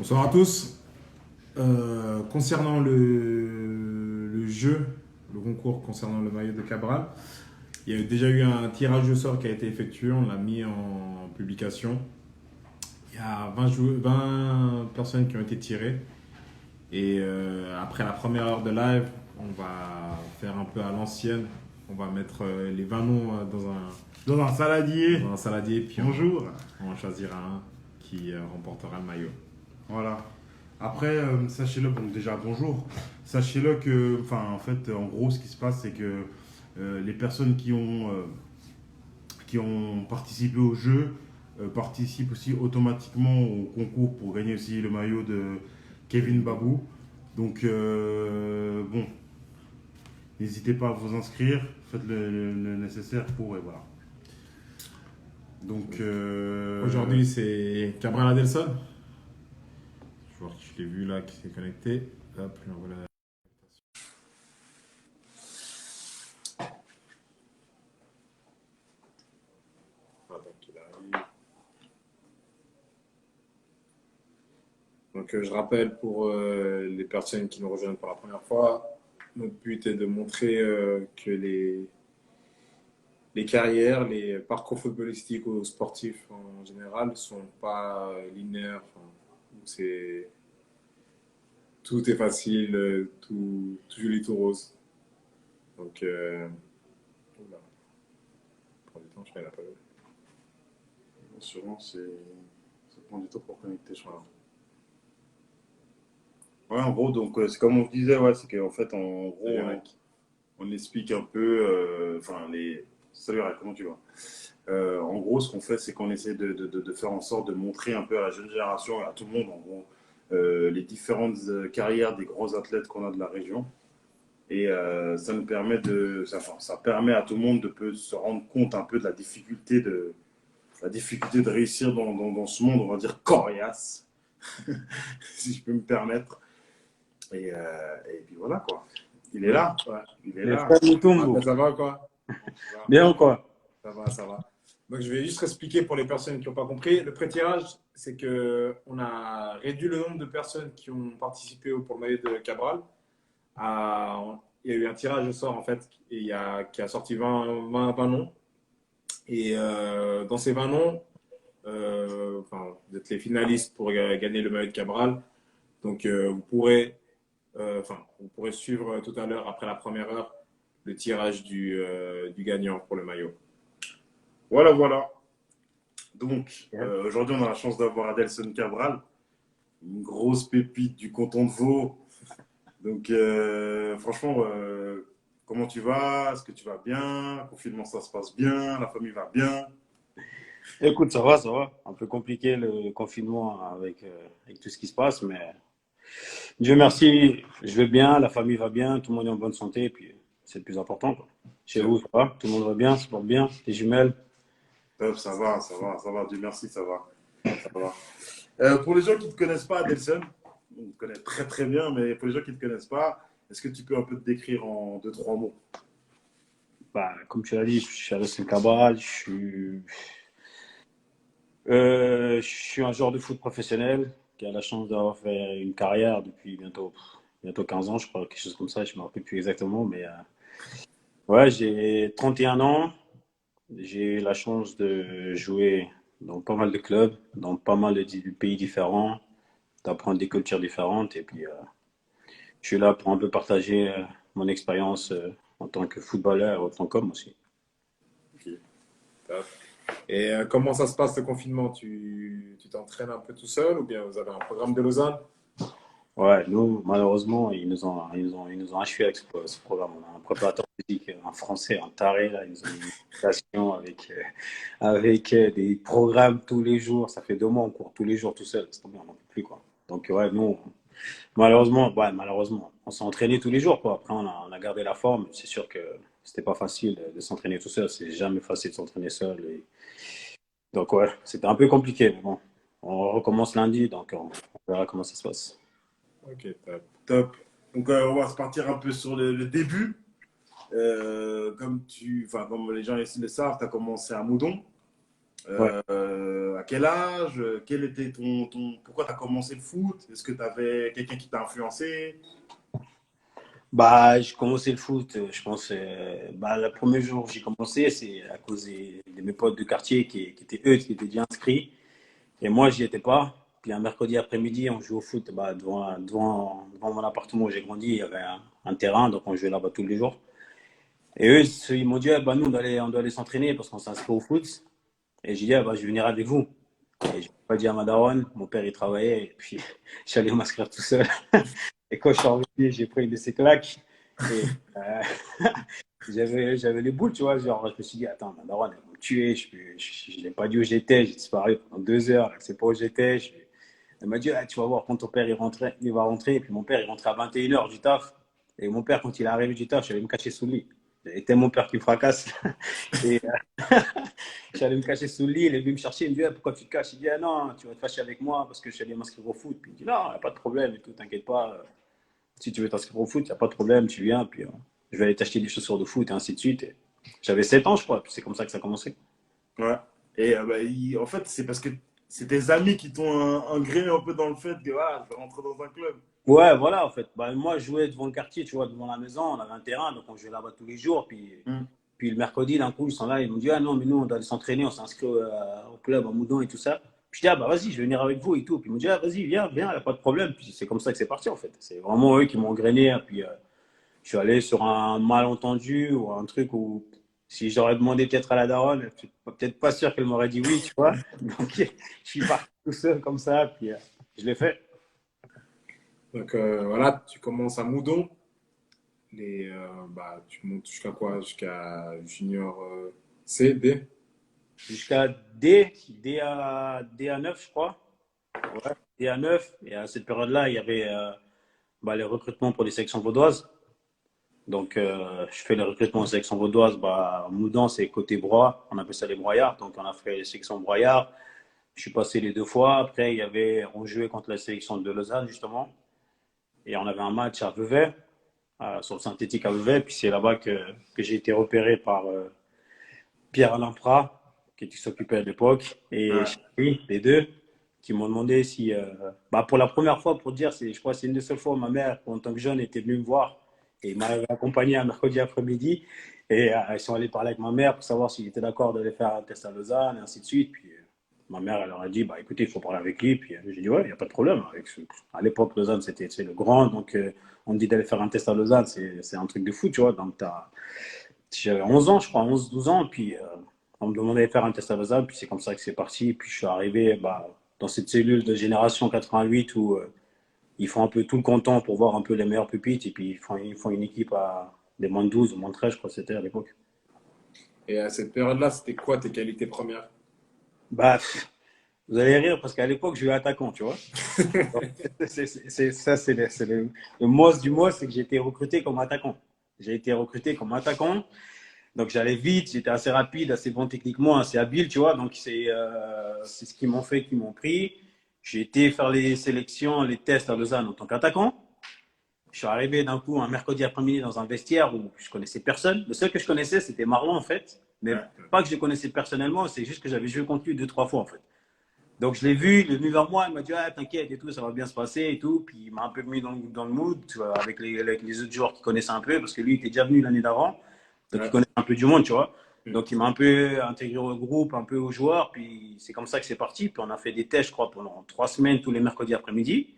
Bonsoir à tous. Concernant le jeu, le concours concernant le maillot de Cabral, il y a déjà eu un tirage au sort qui a été effectué, on l'a mis en publication. Il y a 20 personnes qui ont été tirées. Et après la première heure de live, on va faire un peu à l'ancienne. On va mettre les 20 noms Dans un saladier. dans un saladier, puis Bonjour. on en choisira un qui remportera le maillot. Voilà. Après, sachez-le, bon, déjà bonjour. Sachez-le que, enfin, en fait, en gros, ce qui se passe, c'est que les personnes qui ont participé au jeu participent aussi automatiquement au concours pour gagner aussi le maillot de Kevin Babou. Donc, bon, n'hésitez pas à vous inscrire, faites le nécessaire pour, et voilà. Donc, Aujourd'hui, c'est Cabral Adelson. Je l'ai vu là qui s'est connecté. Hop, je lui envoie la- Attends qu'il arrive. Donc, je rappelle pour les personnes qui nous rejoignent pour la première fois, notre but est de montrer que les carrières, les parcours footballistiques ou sportifs en général ne sont pas linéaires. Enfin, c'est, tout est facile, tout joli, tout rose. Donc, oula, ça prend du temps, je fais la période. sûrement, ça prend du temps pour connecter, je crois. Ouais, en gros, donc c'est comme on disait, ouais, c'est qu'en fait, en gros, Salut, mec. on explique un peu, enfin, Salut, Ray, comment tu vas? En gros, ce qu'on fait, c'est qu'on essaie de faire en sorte de montrer un peu à la jeune génération et à tout le monde, en gros, les différentes carrières des grands athlètes qu'on a de la région. Et ça nous permet enfin, ça permet à tout le monde de se rendre compte un peu de la difficulté de réussir dans ce monde, on va dire, coriace, si je peux me permettre. Et puis voilà, quoi. Il est là. Ouais. Il est Les là. frères Ah, Mutombo. ben, ça va quoi? Ça va, Bien ou quoi? ça va, ça va. Donc, je vais juste expliquer pour les personnes qui n'ont pas compris. Le pré-tirage, c'est que on a réduit le nombre de personnes qui ont participé pour le maillot de Cabral. Il y a eu un tirage au sort en fait qui a sorti 20 noms. Et dans ces 20 noms, enfin, vous êtes les finalistes pour gagner le maillot de Cabral. Donc vous pourrez suivre tout à l'heure, après la première heure, le tirage du gagnant pour le maillot. Voilà, voilà. Donc, Yeah. aujourd'hui, on a la chance d'avoir Adelson Cabral, une grosse pépite du canton de Vaud. Donc, franchement, comment tu vas? Est-ce que tu vas bien? Confinement, ça se passe bien? La famille va bien? Écoute, ça va, ça va. Un peu compliqué le confinement avec tout ce qui se passe, mais Dieu merci, je vais bien, la famille va bien, tout le monde est en bonne santé, et puis c'est le plus important, quoi. Chez vous, ça va? Tout le monde va bien, ça se porte bien, les jumelles? Top, ça va, ça va, ça va. Dieu merci, ça va. Ça va. Pour les gens qui ne te connaissent pas, Adelson, on te connaît très très bien, mais pour les gens qui ne te connaissent pas, est-ce que tu peux un peu te décrire en deux, trois mots? Bah, comme tu l'as dit, je suis Alessandro Cabral, je suis un joueur de foot professionnel qui a la chance d'avoir fait une carrière depuis bientôt 15 ans, je crois, quelque chose comme ça, je ne me rappelle plus exactement, mais ouais, j'ai 31 ans. J'ai eu la chance de jouer dans pas mal de clubs, dans pas mal de pays différents, d'apprendre des cultures différentes. Et puis, je suis là pour un peu partager mon expérience en tant que footballeur et en tant qu'homme aussi. Ok, top. Et comment ça se passe le confinement? Tu t'entraînes un peu tout seul ou bien vous avez un programme de Lausanne? Ouais, nous, malheureusement, ils nous ont achevé avec ce programme. On a un préparateur physique, un Français, un taré, là. Ils nous ont mis une station avec des programmes tous les jours. Ça fait 2 mois, on court tous les jours tout seul. C'est tombé, on n'en peut plus, quoi. Donc, ouais, nous, malheureusement, on s'est entraîné tous les jours, quoi. Après, on a gardé la forme. C'est sûr que c'était pas facile de s'entraîner tout seul. C'est jamais facile de s'entraîner seul. Donc, ouais, c'était un peu compliqué. Mais bon, on recommence lundi, donc on verra comment ça se passe. Ok, top. Top. Donc, on va se partir un peu sur le début. Comme les gens ici le savent, tu as commencé à Moudon. Ouais. À quel âge? Quel était pourquoi tu as commencé le foot? Est-ce que tu avais quelqu'un qui t'a influencé? Bah, j'ai commencé le foot, je pense, bah, le premier jour où j'ai commencé, c'est à cause de mes potes de quartier qui étaient eux, qui étaient déjà inscrits. Et moi, j'y étais pas. Puis un mercredi après-midi, on jouait au foot bah, devant mon appartement où j'ai grandi. Il y avait un terrain, donc on jouait là-bas tous les jours. Et eux, ils m'ont dit, ah, bah, nous, on doit aller s'entraîner parce qu'on s'inscrit au foot. Et j'ai dit, ah, bah, je vais venir avec vous. Et je n'ai pas dit à ma daronne, mon père, il travaillait. Et puis, j'allais m'inscrire tout seul. Et quand je suis revenu, j'ai pris une de ces claques. Et j'avais les boules, tu vois. Genre, je me suis dit, attends, ma daronne, elle va me tuer. Je n'ai pas dit où j'étais. J'ai disparu pendant 2 heures. Elle ne sait pas où j'étais. Elle m'a dit, ah, tu vas voir, quand ton père il va rentrer. Et puis mon père, il rentrait à 21h du taf. Et mon père, quand il est arrivé du taf, j'allais me cacher sous le lit. C'était mon père qui me fracasse. Et j'allais me cacher sous le lit. Il est venu me chercher. Il me dit, ah, pourquoi tu te caches? Il dit, ah non, tu vas te fâcher avec moi parce que je suis allé m'inscrire au foot. Puis il dit, non, il n'y a pas de problème et tout, t'inquiète pas. Si tu veux t'inscrire au foot, il n'y a pas de problème, tu viens. Puis je vais aller t'acheter des chaussures de foot et ainsi de suite. Et j'avais 7 ans, je crois. Puis c'est comme ça que ça a commencé. Ouais. Et bah, en fait, c'est parce que c'est tes amis qui t'ont ingréé un peu dans le fait que ah, je vais rentrer dans un club. Ouais, voilà, en fait. Bah, moi, je jouais devant le quartier, tu vois, devant la maison. On avait un terrain, donc on jouait là-bas tous les jours. Hmm. Puis le mercredi, d'un coup, ils sont là, ils m'ont dit, ah non, mais nous, on doit aller s'entraîner, on s'inscrit au club à Moudon et tout ça. Puis je dis, ah bah vas-y, je vais venir avec vous et tout. Puis ils m'ont dit, ah vas-y, viens, viens, il n'y a pas de problème. Puis c'est comme ça que c'est parti, en fait. C'est vraiment eux qui m'ont grainé. Hein. Puis je suis allé sur un malentendu ou un truc où, si j'aurais demandé peut-être à la daronne, je suis peut-être pas sûr qu'elle m'aurait dit oui, tu vois. Donc je suis parti tout seul comme ça, puis je l'ai fait. Donc voilà, tu commences à Moudon. Bah, tu montes jusqu'à quoi? Jusqu'à junior C, D? Jusqu'à DA9, je crois. Ouais, DA9. Et à cette période-là, il y avait bah, les recrutements pour les sections vaudoises. Donc, je fais les recrutements aux sections vaudoises. Bah, Moudon, c'est côté Broye. On appelle ça les broyards. Donc, on a fait les sections broyards. Je suis passé les 2 fois. Après, on jouait contre la sélection de Lausanne, justement. Et on avait un match à Vevey, sur le synthétique à Vevey. Puis c'est là-bas que j'ai été repéré par Pierre-Alain Prat, qui s'occupait à l'époque, et Ouais. Charlie, les deux, qui m'ont demandé si, bah, pour la première fois, pour dire, je crois que c'est une des seules fois où ma mère, en tant que jeune, était venue me voir et m'a accompagné un mercredi après-midi. Et ils sont allés parler avec ma mère pour savoir s'il était d'accord d'aller faire un test à Lausanne, et ainsi de suite. Puis ma mère, elle leur a dit, bah, écoutez, il faut parler avec lui. Puis j'ai dit, ouais, il n'y a pas de problème. À l'époque, Lausanne, c'est le grand. Donc, on me dit d'aller faire un test à Lausanne, c'est un truc de fou, tu vois. Donc, j'avais 11 ans, je crois, 11 12 ans. Puis on me demandait de faire un test à Lausanne. Puis c'est comme ça que c'est parti. Puis je suis arrivé bah, dans cette cellule de génération 88 où ils font un peu tout le canton pour voir un peu les meilleurs pupitres. Et puis ils font une équipe à des moins de 12 ou moins de 13, je crois que c'était à l'époque. Et à cette période-là, c'était quoi tes qualités premières? Bah, vous allez rire parce qu'à l'époque, je jouais attaquant, tu vois. Donc, ça, le mos du mos, c'est que j'ai été recruté comme attaquant. J'ai été recruté comme attaquant. Donc j'allais vite, j'étais assez rapide, assez bon techniquement, assez habile, tu vois. Donc c'est ce qu'ils m'ont fait, qu'ils m'ont pris. J'ai été faire les sélections, les tests à Lausanne en tant qu'attaquant. Je suis arrivé d'un coup un mercredi après-midi dans un vestiaire où je connaissais personne. Le seul que je connaissais, c'était Marlon en fait. Mais Ouais. pas que je le connaissais personnellement, c'est juste que j'avais joué contre lui 2 3 fois en fait. Donc je l'ai vu, il est venu vers moi, il m'a dit ah, t'inquiète et tout, ça va bien se passer et tout. Puis il m'a un peu mis dans le mood, tu vois, avec les autres joueurs qui connaissaient un peu, parce que lui il était déjà venu l'année d'avant, donc il Ouais. connaît un peu du monde, tu vois. Hmm. Donc il m'a un peu intégré au groupe, un peu aux joueurs, puis c'est comme ça que c'est parti. Puis on a fait des tests, je crois, pendant 3 semaines, tous les mercredis après-midi.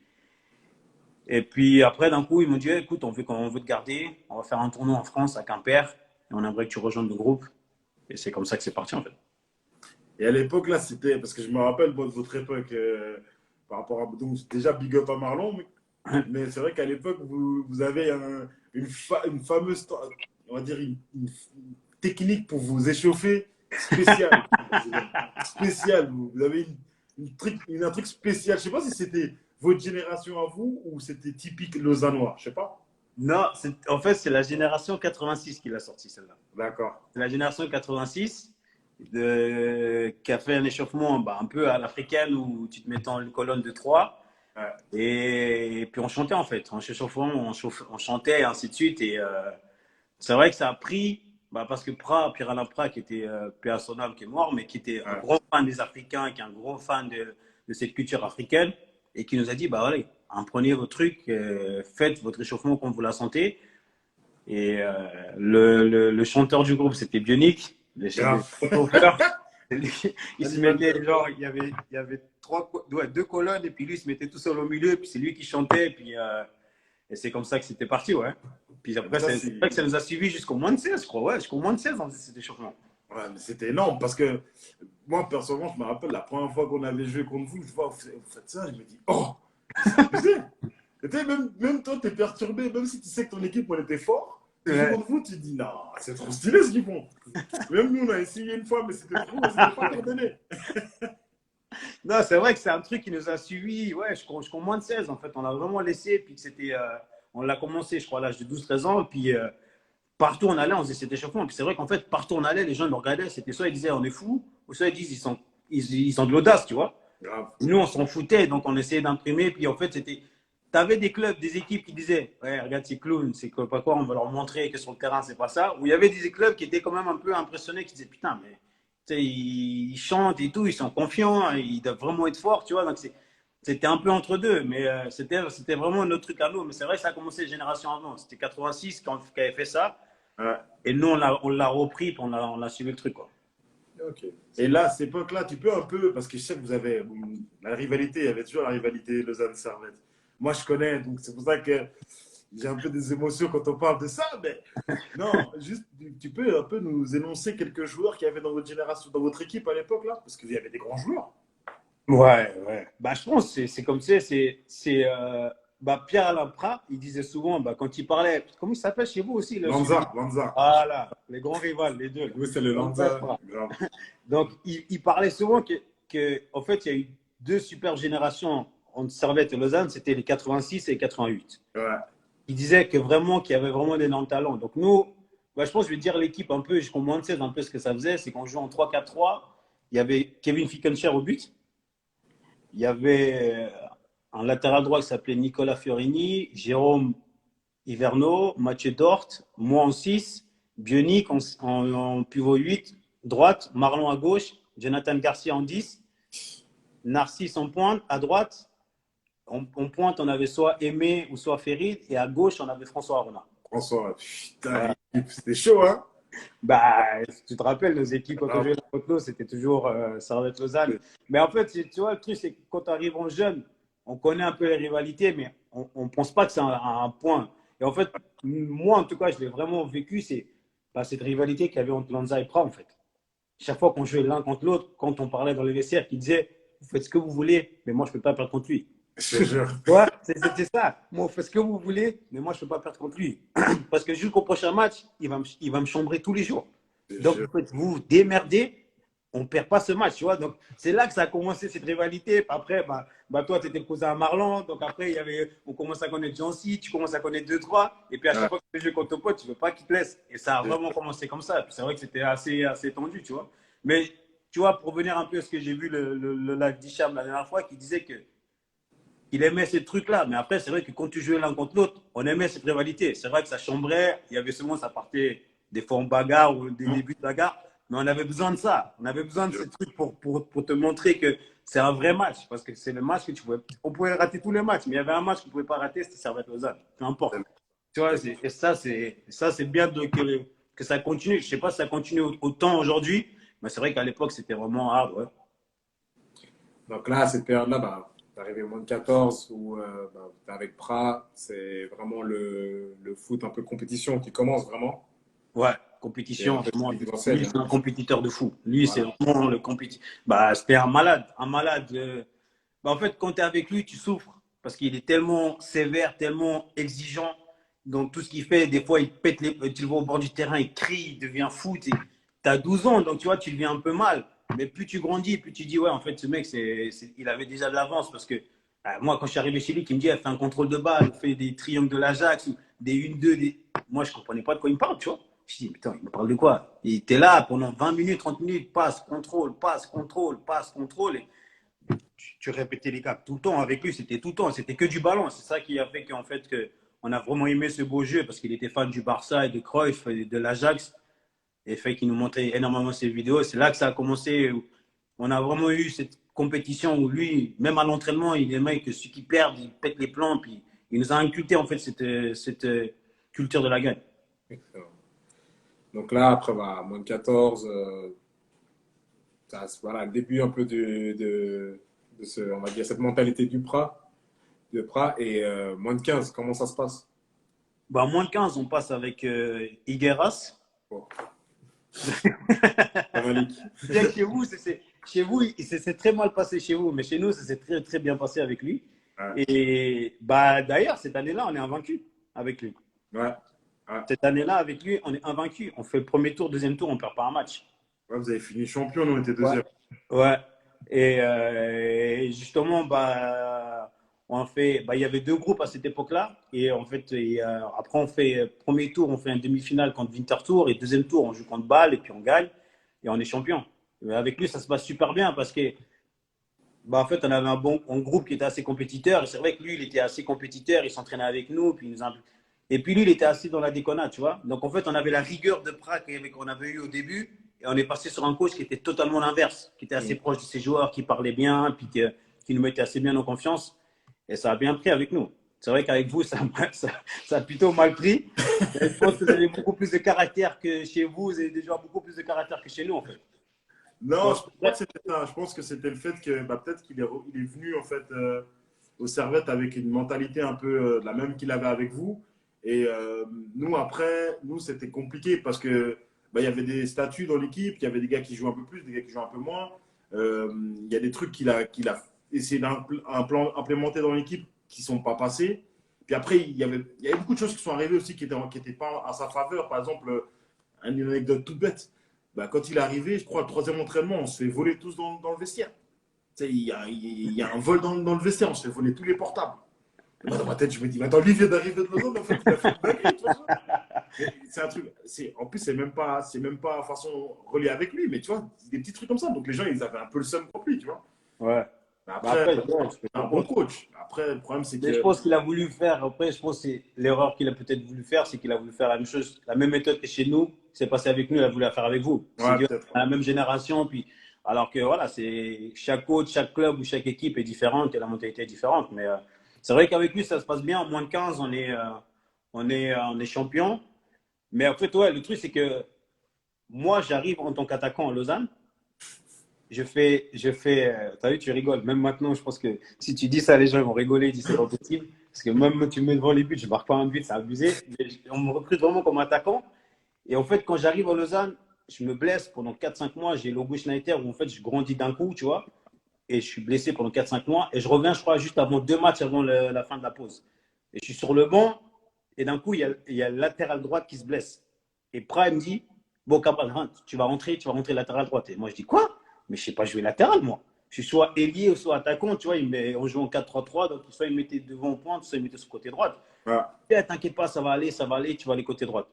Et puis après, d'un coup, ils m'ont dit eh, écoute, on veut te garder, on va faire un tournoi en France à Quimper, et on aimerait que tu rejoignes le groupe. Et c'est comme ça que c'est parti en fait. Et à l'époque, là, c'était. Parce que je me rappelle moi, de votre époque par rapport à. Donc, déjà, big up à Marlon. Mais c'est vrai qu'à l'époque, vous avez une fameuse. On va dire une technique pour vous échauffer spéciale. Spéciale. Vous avez un truc spécial. Je sais pas si c'était votre génération à vous ou c'était typique lausannois. Je sais pas. Non, en fait, c'est la génération 86 qui l'a sorti celle-là. D'accord. C'est la génération 86 qui a fait un échauffement bah, un peu à l'africaine où tu te mettais en une colonne de 3 Ouais. et puis on chantait en fait. En s'échauffant, on chantait et ainsi de suite. Et c'est vrai que ça a pris Bah parce que Pierre-Alain Prat, qui était paix à son âme, qui est mort, mais qui était un Ouais. gros fan des Africains, qui est un gros fan de cette culture africaine, et qui nous a dit, bah allez, prenez vos trucs, faites votre réchauffement comme vous la sentez. Et le chanteur du groupe, c'était Bionic, le Grave. chauffeur. Il se mettait, genre, il y avait deux colonnes, et puis lui, il se mettait tout seul au milieu, puis c'est lui qui chantait, et c'est comme ça que c'était parti, ouais. Puis après, Ça, c'est vrai que ça nous a suivis jusqu'au moins de 16, je crois, ouais, jusqu'au moins de 16 on faisait cet échauffement. Ouais, mais c'était énorme parce que moi, personnellement, je me rappelle la première fois qu'on avait joué contre vous, je vois, vous faites ça, je me dis, oh, c'est abusé. Et tu sais, même toi, tu es perturbé, même si tu sais que ton équipe, on était fort, tu joues Ouais. contre vous, tu te dis, non, c'est trop stylé ce qu'ils font. Même nous, on a essayé une fois, mais c'était pas coordonné. Non, c'est vrai que c'est un truc qui nous a suivis, ouais, jusqu'au moins de 16, en fait. On a vraiment laissé, puis on l'a commencé, je crois, à l'âge de 12-13 ans, puis partout on allait, on faisait cet échauffement. Puis c'est vrai qu'en fait, partout on allait, les gens nous regardaient, c'était soit ils disaient on est fou, ou soit ils disent ils ont de l'audace, tu vois. Grave. Nous, on s'en foutait, donc on essayait d'imprimer, puis en fait, t'avais des clubs, des équipes qui disaient ouais, regarde ces clowns, c'est pas quoi, on va leur montrer que sur le terrain, c'est pas ça. Ou il y avait des clubs qui étaient quand même un peu impressionnés, qui disaient putain, mais tu sais, ils chantent et tout, ils sont confiants, ils doivent vraiment être forts, tu vois. Donc c'était un peu entre deux, mais c'était vraiment notre truc à nous. Mais c'est vrai que ça a commencé génération avant. C'était 86 qui avait fait ça. Ouais. Et nous, on l'a repris, puis on a suivi le truc, quoi. Ok. Et là, à cette époque-là, tu peux un peu, parce que je sais que vous avez la rivalité, il y avait toujours la rivalité Lausanne-Servette. Moi, je connais, donc c'est pour ça que j'ai un peu des émotions quand on parle de ça, mais non, juste, tu peux un peu nous énoncer quelques joueurs qu'il y avait dans votre génération, dans votre équipe à l'époque, là, parce qu'il y avait des grands joueurs. Ouais, ouais. Bah, je pense que c'est comme ça. Bah, Pierre-Alain Prat, il disait souvent, bah, quand il parlait, comment il s'appelle chez vous aussi Lanza. Voilà, les grands rivales, les deux. Oui, c'est le Lanza. Grave. Donc, il parlait souvent en fait, il y a eu deux super générations entre Servette et Lausanne, c'était les 86 et les 88. Ouais. Il disait qu'il y avait vraiment d'énormes talents. Donc, nous, bah, je pense que je vais dire l'équipe un peu, jusqu'au moins de 16, un peu ce que ça faisait, c'est qu'on jouait en 3-4-3. Il y avait Kevin Fickencher au but. Il y avait un latéral droit qui s'appelait Nicolas Fiorini, Jérôme Hiverneau, Mathieu Dort, moi en 6, Bionic en pivot 8, droite, Marlon à gauche, Jonathan Garcia en 10, Narcisse en pointe, à droite, en pointe, on avait soit Aimé ou soit Ferid, et à gauche, on avait François Arona. François, putain, c'était chaud, hein? Bah, tu te rappelles, nos équipes, quand on jouait la Côte-Nord, c'était toujours Servette Lausanne. Mais en fait, tu vois, le truc, c'est que quand tu arrives en jeune, on connaît un peu les rivalités, mais on ne pense pas que c'est un point. Et en fait, moi, en tout cas, je l'ai vraiment vécu, c'est cette rivalité qu'il y avait entre Lanza et Prat, en fait. Chaque fois qu'on jouait l'un contre l'autre, quand on parlait dans les vestiaires, qui disaient vous faites ce que vous voulez, mais moi, je ne peux pas perdre contre lui. Je te jure. Ouais, c'était ça. Moi, faites ce que vous voulez, mais moi, je ne peux pas perdre contre lui. Parce que jusqu'au prochain match, il va me chambrer tous les jours. Donc, en fait, vous vous démerdez, on ne perd pas ce match, tu vois. Donc, c'est là que ça a commencé cette rivalité. Après, toi, tu étais le cousin à Marlon. Donc, après, on commence à connaître Jancy, tu commences à connaître 2-3. Et puis, à chaque fois que tu joues contre ton pote, tu ne veux pas qu'il te laisse. Et ça a vraiment commencé comme ça. Puis, c'est vrai que c'était assez tendu, tu vois. Mais, tu vois, pour revenir un peu à ce que j'ai vu le live d'Hicham la dernière fois, qui disait qu'il aimait ces trucs-là. Mais après, c'est vrai que quand tu jouais l'un contre l'autre, on aimait cette rivalité. C'est vrai que ça chambrait. Il y avait souvent, ça partait des fois en bagarre ou des débuts de bagarre. Mais on avait besoin de ça. On avait besoin de ces trucs pour te montrer que c'est un vrai match. Parce que c'est le match que on pouvait rater tous les matchs. Mais il y avait un match qu'on ne pouvait pas rater, c'était Servette-Lausanne. Peu importe. Tu vois, et ça, c'est bien que ça continue. Je ne sais pas si ça continue autant aujourd'hui. Mais c'est vrai qu'à l'époque, c'était vraiment hard. Ouais. Donc là, à cette période-là, bah, tu arrivé au moins de 14 où avec Prat, c'est vraiment le foot un peu compétition qui commence vraiment. Ouais, compétition. Lui, c'est un compétiteur de fou. Lui, Voilà. c'est vraiment le compétiteur. C'était un malade. Un malade. En fait, quand tu es avec lui, tu souffres. Parce qu'il est tellement sévère, tellement exigeant. Donc, tout ce qu'il fait, des fois, il pète tu le vois au bord du terrain, il crie, il devient fou. Tu as 12 ans, donc tu vois, tu deviens un peu mal. Mais plus tu grandis, plus tu dis, ouais, en fait, ce mec, il avait déjà de l'avance. Parce que moi, quand je suis arrivé chez lui, il me dit, fait un contrôle de balle, fait des triangles de l'Ajax, des 1-2. Moi, je ne comprenais pas de quoi il me parle, tu vois. Je dis, putain, il me parle de quoi? Il était là pendant 20 minutes, 30 minutes, passe, contrôle, passe, contrôle, passe, contrôle. Et tu répétais les gars tout le temps avec lui, c'était tout le temps, c'était que du ballon. C'est ça qui a fait qu'en fait, on a vraiment aimé ce beau jeu parce qu'il était fan du Barça et de Cruyff et de l'Ajax. Et fait qu'il nous montrait énormément ses vidéos. C'est là que ça a commencé. On a vraiment eu cette compétition où lui, même à l'entraînement, il aimait que ceux qui perdent, ils pètent les plombs. Puis il nous a inculqué en fait cette culture de la gagne. Excellent. Donc là, après, moins de 14, voilà, le début un peu on va dire, cette mentalité de Prat. Et moins de 15, comment ça se passe? Bah, moins de 15, on passe avec Higueras. Bon. Chez vous, il s'est très mal passé chez vous, mais chez nous, ça s'est très, très bien passé avec lui. Ouais. Et bah, d'ailleurs, cette année-là, on est invaincu avec lui. Ouais. Cette année-là, avec lui, on est invaincu. On fait le premier tour, deuxième tour, on perd pas un match. Ouais, vous avez fini champion, nous on était deuxième. Ouais. Et justement, il y avait deux groupes à cette époque-là. Et en fait, après, on fait premier tour, on fait un demi-finale contre Winterthur. Et deuxième tour, on joue contre Bâle et puis on gagne. Et on est champion. Mais avec lui, ça se passe super bien parce que, en fait, on avait un groupe qui était assez compétiteur. Et c'est vrai que lui, il était assez compétiteur. Il s'entraînait avec nous. Et puis lui, il était assez dans la déconnade, tu vois. Donc, en fait, on avait la rigueur de Prat qu'on avait eu au début. Et on est passé sur un coach qui était totalement l'inverse, qui était assez proche de ses joueurs, qui parlait bien, puis qui nous mettait assez bien en confiance. Et ça a bien pris avec nous. C'est vrai qu'avec vous, ça a plutôt mal pris. Et je pense que vous avez beaucoup plus de caractère que chez vous. Vous avez des joueurs beaucoup plus de caractère que chez nous, en fait. Non, je pense pas que c'était ça. Je pense que c'était le fait que peut-être qu'il est venu en fait au Servette avec une mentalité un peu la même qu'il avait avec vous. Et nous, après, c'était compliqué parce que il y avait des statuts dans l'équipe, il y avait des gars qui jouent un peu plus, des gars qui jouent un peu moins. Il y a des trucs qu'il a essayé d'implémenter dans l'équipe qui ne sont pas passés. Puis après, il y avait beaucoup de choses qui sont arrivées aussi qui étaient pas à sa faveur. Par exemple, une anecdote toute bête. Quand il est arrivé, je crois, le troisième entraînement, on se fait voler tous dans le vestiaire. Tu sais, il y a un vol dans le vestiaire, on se fait voler tous les portables. Et moi, dans ma tête, je me dis, attends, lui vient d'arriver de Lausanne, en fait, il a fait une dinguerie, tu vois. C'est un truc, en plus, c'est même pas façon reliée avec lui, mais tu vois, des petits trucs comme ça. Donc les gens, ils avaient un peu le seum contre lui, tu vois. Ouais. Après, c'est un bon coach. Après, le problème, c'est que. Mais je pense qu'il a voulu faire, après, je pense que l'erreur qu'il a peut-être voulu faire, c'est qu'il a voulu faire la même chose, la même méthode que chez nous, c'est passé avec nous, il a voulu la faire avec vous. Ouais, C'est la même génération, puis, alors que voilà, c'est chaque coach, chaque club ou chaque équipe est différente et la mentalité est différente. Mais c'est vrai qu'avec lui, ça se passe bien. En moins de 15, on est champion. Mais en fait, ouais, le truc, c'est que moi, j'arrive en tant qu'attaquant à Lausanne. Je fais, t'as vu, tu rigoles. Même maintenant, je pense que si tu dis ça, les gens vont rigoler, ils disent c'est pas possible. Parce que même tu me mets devant les buts, je marque pas un but, c'est abusé. Mais on me recrute vraiment comme attaquant. Et en fait, quand j'arrive à Lausanne, je me blesse pendant 4-5 mois. J'ai l'Auguste Schneider où en fait, je grandis d'un coup, tu vois. Et je suis blessé pendant 4-5 mois. Et je reviens, je crois, juste avant 2 matchs avant la fin de la pause. Et je suis sur le banc. Et d'un coup, il y a le latéral droite qui se blesse. Et Prime me dit, bon, Cabral, tu vas rentrer latéral droite. Et moi, je dis, quoi? Mais je ne sais pas jouer latéral, moi. Je suis soit ailier ou soit attaquant, tu vois. On joue en 4-3-3, donc soit il me mettait devant au point, soit il me mettait sur le côté droit. Ouais. T'inquiète pas, ça va aller, tu vas aller côté droit.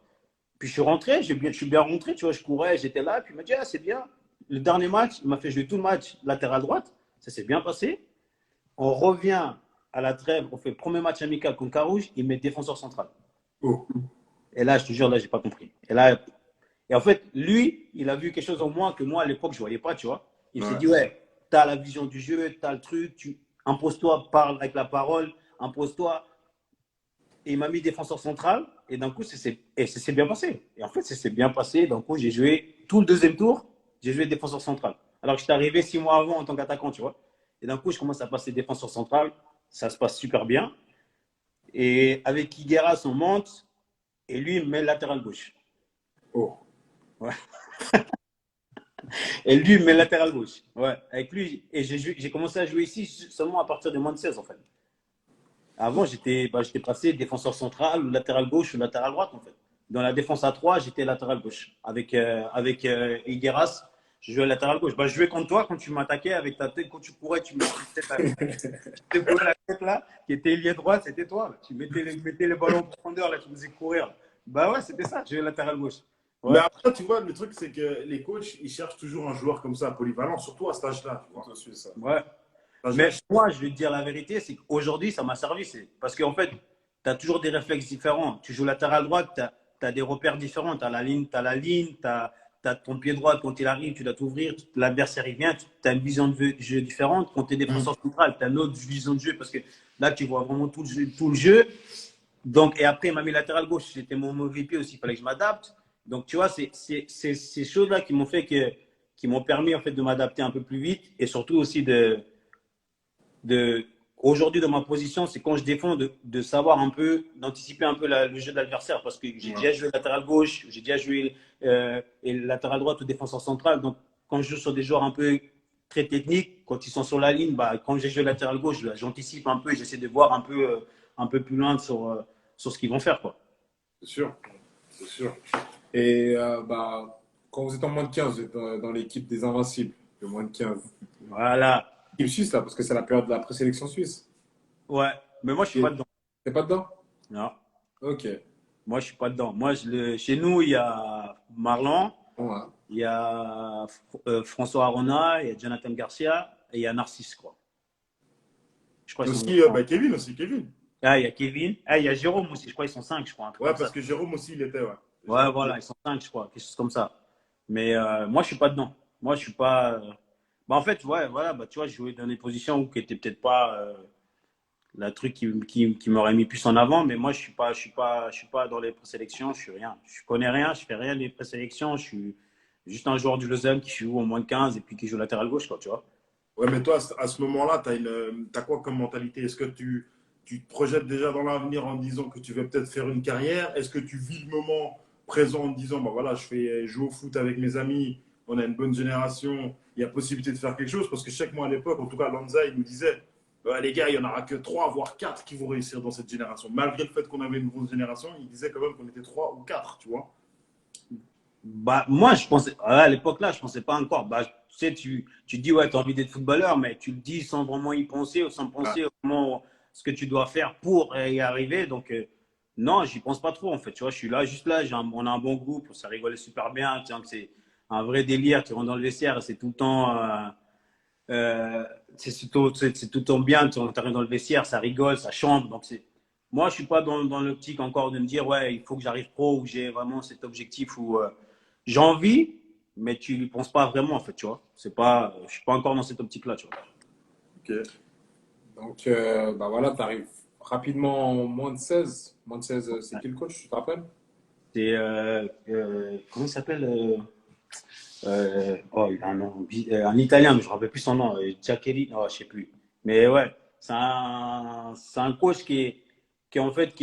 Puis je suis rentré, je suis bien rentré, tu vois, je courais, j'étais là, puis il m'a dit, ah, c'est bien. Le dernier match, il m'a fait jouer tout le match latéral droite, ça s'est bien passé. On revient à la trêve, on fait le premier match amical contre Carouge, il met défenseur central. Oh. Et là, je te jure, là, j'ai pas compris. Et en fait, lui, il a vu quelque chose en moi que moi, à l'époque, je voyais pas, tu vois. Il s'est dit, ouais, tu as la vision du jeu, tu as le truc, impose-toi, parle avec la parole, impose-toi. Et il m'a mis défenseur central, et d'un coup, ça s'est bien passé. Et en fait, ça s'est bien passé. D'un coup, j'ai joué tout le deuxième tour, j'ai joué défenseur central. Alors que j'étais arrivé 6 mois avant en tant qu'attaquant, tu vois. Et d'un coup, je commence à passer défenseur central, ça se passe super bien. Et avec Higueras, on monte, et lui, il me met latéral gauche. Oh. Ouais. Et lui, il met latéral gauche. Ouais, avec lui. Et j'ai commencé à jouer ici seulement à partir de moins de 16, en fait. Avant, j'étais passé défenseur central, latéral gauche ou latéral droite, en fait. Dans la défense à 3, j'étais latéral gauche. Avec Higueras, je jouais latéral gauche. Je jouais contre toi quand tu m'attaquais avec ta tête. Quand tu courais, tu mettais la tête là, qui était ailier droit, c'était toi. Là. Tu mettais les ballons en profondeur, là, tu me faisais courir. Ouais, c'était ça, je jouais latéral gauche. Ouais. Mais après, tu vois, le truc, c'est que les coachs, ils cherchent toujours un joueur comme ça, polyvalent, surtout à cet âge-là. Ouais. Mais moi, je vais te dire la vérité, c'est qu'aujourd'hui, ça m'a servi. Parce qu'en fait, tu as toujours des réflexes différents. Tu joues latéral droite, as des repères différents. Tu as la ligne, tu as ton pied droit, quand il arrive, tu dois t'ouvrir, l'adversaire il vient, tu as une vision de jeu différente. Quand tu es défenseur central, tu as une autre vision de jeu parce que là, tu vois vraiment tout le jeu. Donc, et après, il m'a mis latéral gauche, c'était mon mauvais pied aussi, il fallait que je m'adapte. Donc, tu vois, c'est ces choses-là qui m'ont fait qui m'ont permis en fait de m'adapter un peu plus vite et surtout aussi aujourd'hui dans ma position, c'est quand je défends de savoir un peu, d'anticiper un peu le jeu de l'adversaire parce que j'ai déjà joué latéral gauche, j'ai déjà joué et latéral droit ou défenseur central. Donc, quand je joue sur des joueurs un peu très techniques, quand ils sont sur la ligne, bah, quand j'ai joué latéral gauche, j'anticipe un peu, j'essaie de voir un peu plus loin sur ce qu'ils vont faire, quoi. C'est sûr. C'est sûr. Et quand vous êtes en moins de 15, vous êtes dans l'équipe des Invincibles, de moins de 15. Voilà. L'équipe suisse, là, parce que c'est la période de la présélection suisse. Ouais, mais moi, je suis pas dedans. T'es pas dedans? Non, Ok. moi, je suis pas dedans. Moi, chez nous, il y a Marlon, Ouais. il y a François Arona, il y a Jonathan Garcia et il y a Narcisse, quoi. Je crois Et qu'ils sont. aussi, Kevin aussi, Kevin. Ah, il y a Kevin. Ah, il y a Jérôme aussi. Je crois qu'ils sont 5, je crois. Un truc Ouais, comme parce ça. que Jérôme aussi, il était, ouais. Ouais, voilà, ils sont 5, je crois. Quelque chose comme ça. Mais moi, je suis pas dedans. Moi, je suis pas. Bah, en fait, ouais, voilà, bah, tu vois, je jouais dans des positions où qui n'étaient peut-être pas la truc qui m'aurait mis plus en avant. Mais moi, je suis pas dans les présélections. Je suis rien. Je connais rien. Je fais rien des présélections. Je suis juste un joueur du Lausanne qui joue au moins de 15 et puis qui joue latéral gauche, quoi, tu vois. Ouais, mais toi, à ce moment-là, t'as quoi comme mentalité? Est-ce que tu te projettes déjà dans l'avenir en disant que tu veux peut-être faire une carrière? Est-ce que tu vis le moment présent en te disant, bah voilà, je joue au foot avec mes amis, on a une bonne génération, il y a possibilité de faire quelque chose? Parce que je sais que moi, à l'époque, en tout cas, Lanza, il nous disait, bah, les gars, il n'y en aura que 3, voire 4 qui vont réussir dans cette génération. Malgré le fait qu'on avait une grosse génération, il disait quand même qu'on était 3 ou 4, tu vois. Bah, moi, je pensais, à l'époque là, je pensais pas encore. Bah, tu sais, tu dis, ouais, tu as envie d'être footballeur, mais tu le dis sans vraiment y penser ou sans Ah, penser vraiment ce que tu dois faire pour y arriver. Donc, non, j'y pense pas trop, en fait. Tu vois, je suis là, juste là, on a un bon groupe, ça rigolait super bien. Tu vois, c'est un vrai délire. Tu rentres dans le vestiaire, et c'est tout le temps, c'est tout le temps bien. Tu arrives dans le vestiaire, ça rigole, ça chante. Donc, moi, je suis pas dans l'optique encore de me dire, ouais, il faut que j'arrive pro ou j'ai vraiment cet objectif où, j'ai envie, mais tu n'y penses pas vraiment, en fait, tu vois. Je suis pas encore dans cette optique-là, tu vois. ok. Donc, voilà, tu arrives rapidement en moins de 16. Moins de 16, c'est qui le coach, tu te rappelles? C'est, comment il s'appelle oh, il a un nom, un italien, mais je ne me rappelle plus son nom. Giacchelli, non, je sais plus. Mais ouais, c'est un coach qui est en fait,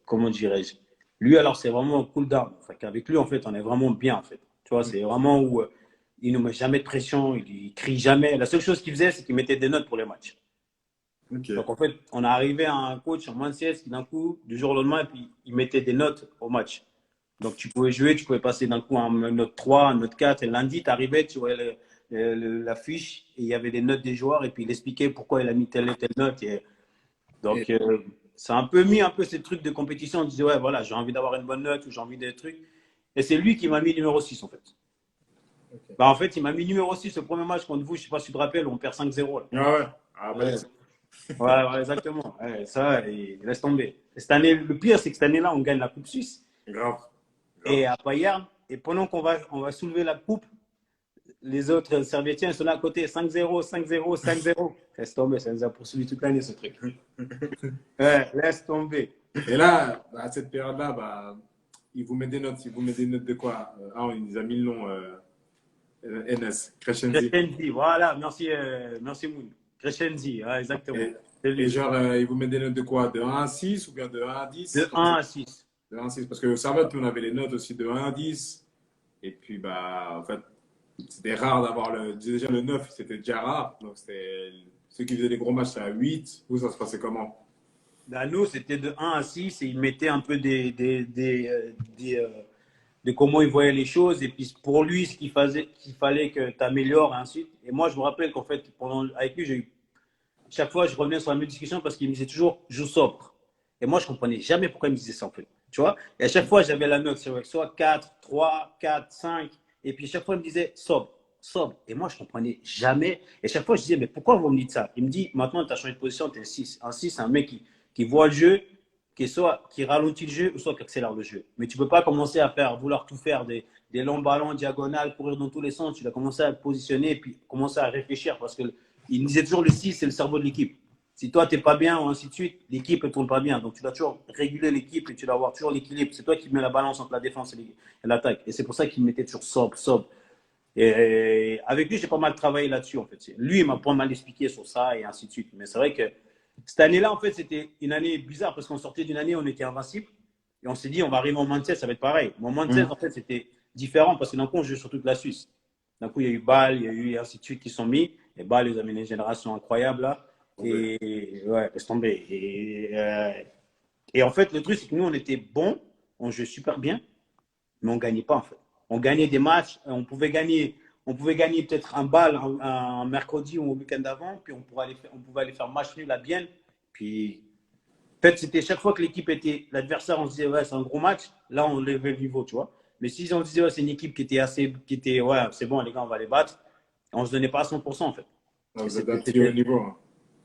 comment dirais-je? Lui, alors, c'est vraiment cool down. Enfin, qu'avec lui, en fait, on est vraiment bien, en fait. Tu vois, c'est vraiment où il ne met jamais de pression, il crie jamais. La seule chose qu'il faisait, c'est qu'il mettait des notes pour les matchs. Ok. Donc, en fait, on est arrivé à un coach en moins de 16 qui, d'un coup, du jour au lendemain, et puis il mettait des notes au match. Donc, tu pouvais jouer, tu pouvais passer d'un coup à un note 3, un note 4. Et lundi, tu arrivais, tu voyais la fiche et il y avait des notes des joueurs et puis il expliquait pourquoi il a mis telle et telle note. Et Et, donc, ça a un peu mis un peu ces trucs de compétition. On disait, ouais, voilà, j'ai envie d'avoir une bonne note ou j'ai envie des trucs. Et c'est lui qui m'a mis numéro 6, en fait. ok. Bah, en fait, il m'a mis numéro 6 le premier match contre vous. Je ne sais pas si tu te rappelles, on perd 5-0. Là. Ah ouais. Ah Ouais, ben, ouais, exactement. Ouais, ça, et laisse tomber. Et cette année, le pire, c'est que cette année-là, on gagne la Coupe Suisse. grave. Grave. Et à Payerne, et pendant on va soulever la coupe, les autres Servétiens sont là à côté, 5-0, 5-0, 5-0. Laisse tomber, ça nous a poursuivi toute l'année, ce truc. Ouais, laisse tomber. Et là, à cette période-là, il vous met des notes. Il vous met des notes de quoi? Il nous a mis le nom NS, Crescenzi. Crescenzi, voilà, merci, merci Moon. Crescenzi, ouais, exactement. C'est Et lui. genre, il vous met des notes de quoi? De 1 à 6 ou bien de 1 à 10? De 1 à 6. De 1 à 6. Parce que au Servette, on avait les notes aussi de 1 à 10. Et puis, en fait, c'était rare d'avoir déjà le 9, c'était déjà rare. Donc, c'était ceux qui faisaient des gros matchs, c'était à 8. Vous, ça se passait comment? Bah, nous, c'était de 1 à 6 et ils mettaient un peu de comment il voyait les choses et puis pour lui, ce qu'il fallait que tu améliores et ainsi de suite. Et moi, je me rappelle qu'en fait, avec lui, chaque fois, je revenais sur la même discussion parce qu'il me disait toujours joue sobre. Et moi, je ne comprenais jamais pourquoi il me disait ça en fait. Tu vois? Et à chaque fois, j'avais la note, soit 4, 3, 4, 5. Et puis, chaque fois, il me disait sobre, sobre. Et moi, je ne comprenais jamais. Et chaque fois, je disais, mais pourquoi vous me dites ça? Il me dit, maintenant, tu as changé de position, tu es 6. Un 6, c'est un mec qui voit le jeu, qui ralentit le jeu ou soit qui accélère le jeu. Mais tu ne peux pas commencer à vouloir tout faire, des longs ballons diagonales, courir dans tous les sens. Tu dois commencer à te positionner et puis commencer à réfléchir parce qu'il disait toujours le 6, c'est le cerveau de l'équipe. Si toi, tu n'es pas bien ou ainsi de suite, l'équipe ne tourne pas bien. Donc, tu dois toujours réguler l'équipe et tu dois avoir toujours l'équilibre. C'est toi qui mets la balance entre la défense et l'attaque. Et c'est pour ça qu'il mettait toujours sobre. Et avec lui, j'ai pas mal travaillé là-dessus, en fait. Lui, il m'a pas mal expliqué sur ça et ainsi de suite. Mais c'est vrai que cette année-là, en fait, c'était une année bizarre parce qu'on sortait d'une année où on était invincible et on s'est dit, on va arriver en moins de 16, ça va être pareil. Mais en moins de 16, en fait, c'était différent parce que d'un coup, on joue sur toute la Suisse. D'un coup, il y a eu Bâle, il y a eu ainsi de suite qui sont mis. Et Bâle, ils ont mis une génération incroyable là. Et ouais, laisse tomber. Et en fait, le truc, c'est que nous, on était bons, on jouait super bien, mais on ne gagnait pas, en fait. On gagnait des matchs, on pouvait gagner peut-être un bal un mercredi ou au week-end d'avant, puis on pouvait aller faire match nul à Bienne. Puis, en fait, c'était chaque fois que l'équipe était, l'adversaire, on se disait, ouais, c'est un gros match, là, on levait le niveau, tu vois. Mais si on se disait, ouais, c'est une équipe ouais, c'est bon, les gars, on va les battre, on ne se donnait pas à 100%, en fait. Vous êtes à très haut niveau. Hein.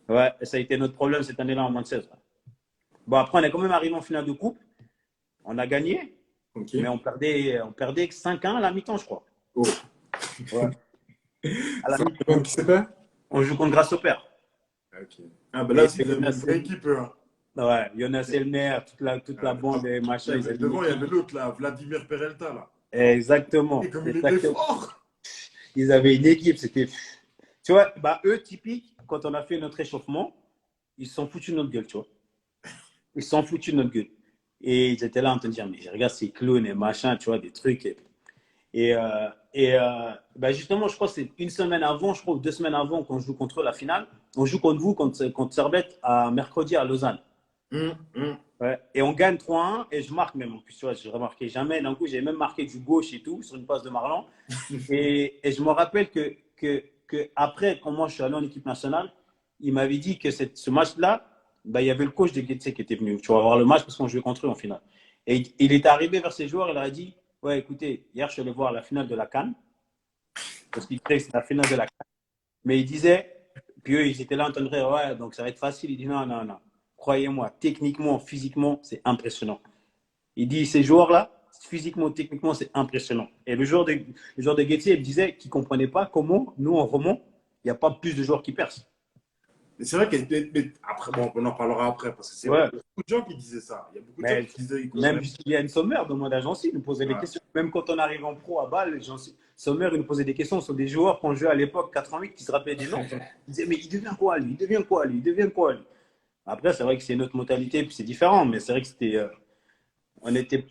Ouais, ça a été notre problème cette année-là en moins de 16. Bon, après, on est quand même arrivé en finale de coupe. On a gagné, mais on perdait 5-1 à la mi-temps, je crois. Oh. Ouais. À la mi-temps, qui s'est fait? On joue contre Grasshopper. Ok. Ah, ben là, c'est une vraie équipe. Hein. Ouais, Jonas Elmer, toute la bande et machin. Devant, il y avait l'autre, là, Vladimir Perelta. Là. Exactement. Et comme il était fort. Ils avaient une équipe, c'était. Tu vois, bah, eux, typique, quand on a fait notre échauffement, ils se sont foutus de notre gueule, tu vois. Ils se sont foutus de notre gueule. Et ils étaient là en train de dire, mais regarde ces clowns et machin, tu vois, des trucs. Bah justement, je crois que c'est une semaine avant, je crois, ou 2 semaines avant qu'on joue contre eux la finale. On joue contre vous, contre Servette, à mercredi à Lausanne. Ouais. Et on gagne 3-1 et je marque même. En plus, tu vois, je ne remarquais jamais. D'un coup, j'ai même marqué du gauche et tout sur une passe de Marlan. et je me rappelle que après, quand moi je suis allé en équipe nationale, il m'avait dit que ce match-là, bah, il y avait le coach de Getse qui était venu. Tu vas voir le match parce qu'on jouait contre eux en finale. Et il est arrivé vers ses joueurs, il leur a dit, ouais, écoutez, hier je suis allé voir la finale de la CAN parce qu'il croyait que c'était la finale de la CAN. Mais il disait, puis eux, ils étaient là en train de dire, ouais, donc ça va être facile. Il dit, non. Croyez-moi, techniquement, physiquement, c'est impressionnant. Il dit, ces joueurs-là, physiquement, techniquement, c'est impressionnant. Et le joueur de Getse, il disait qu'il ne comprenait pas comment, nous, en roman, il n'y a pas plus de joueurs qui percent. C'est vrai qu'après, bon, on en parlera après, parce que c'est vrai, il y a beaucoup de gens qui disaient ça. Il y a beaucoup de gens qui disaient. Même Julien Sommer, dans mon agence, il nous posait des questions. Même quand on arrive en pro à Bâle, Sommer, il nous posait des questions sur des joueurs qu'on jouait à l'époque, 88, qui se rappelaient des noms. Il disait, mais il devient quoi, lui? Après, c'est vrai que c'est une autre mentalité, puis c'est différent, mais c'est vrai que c'était. Les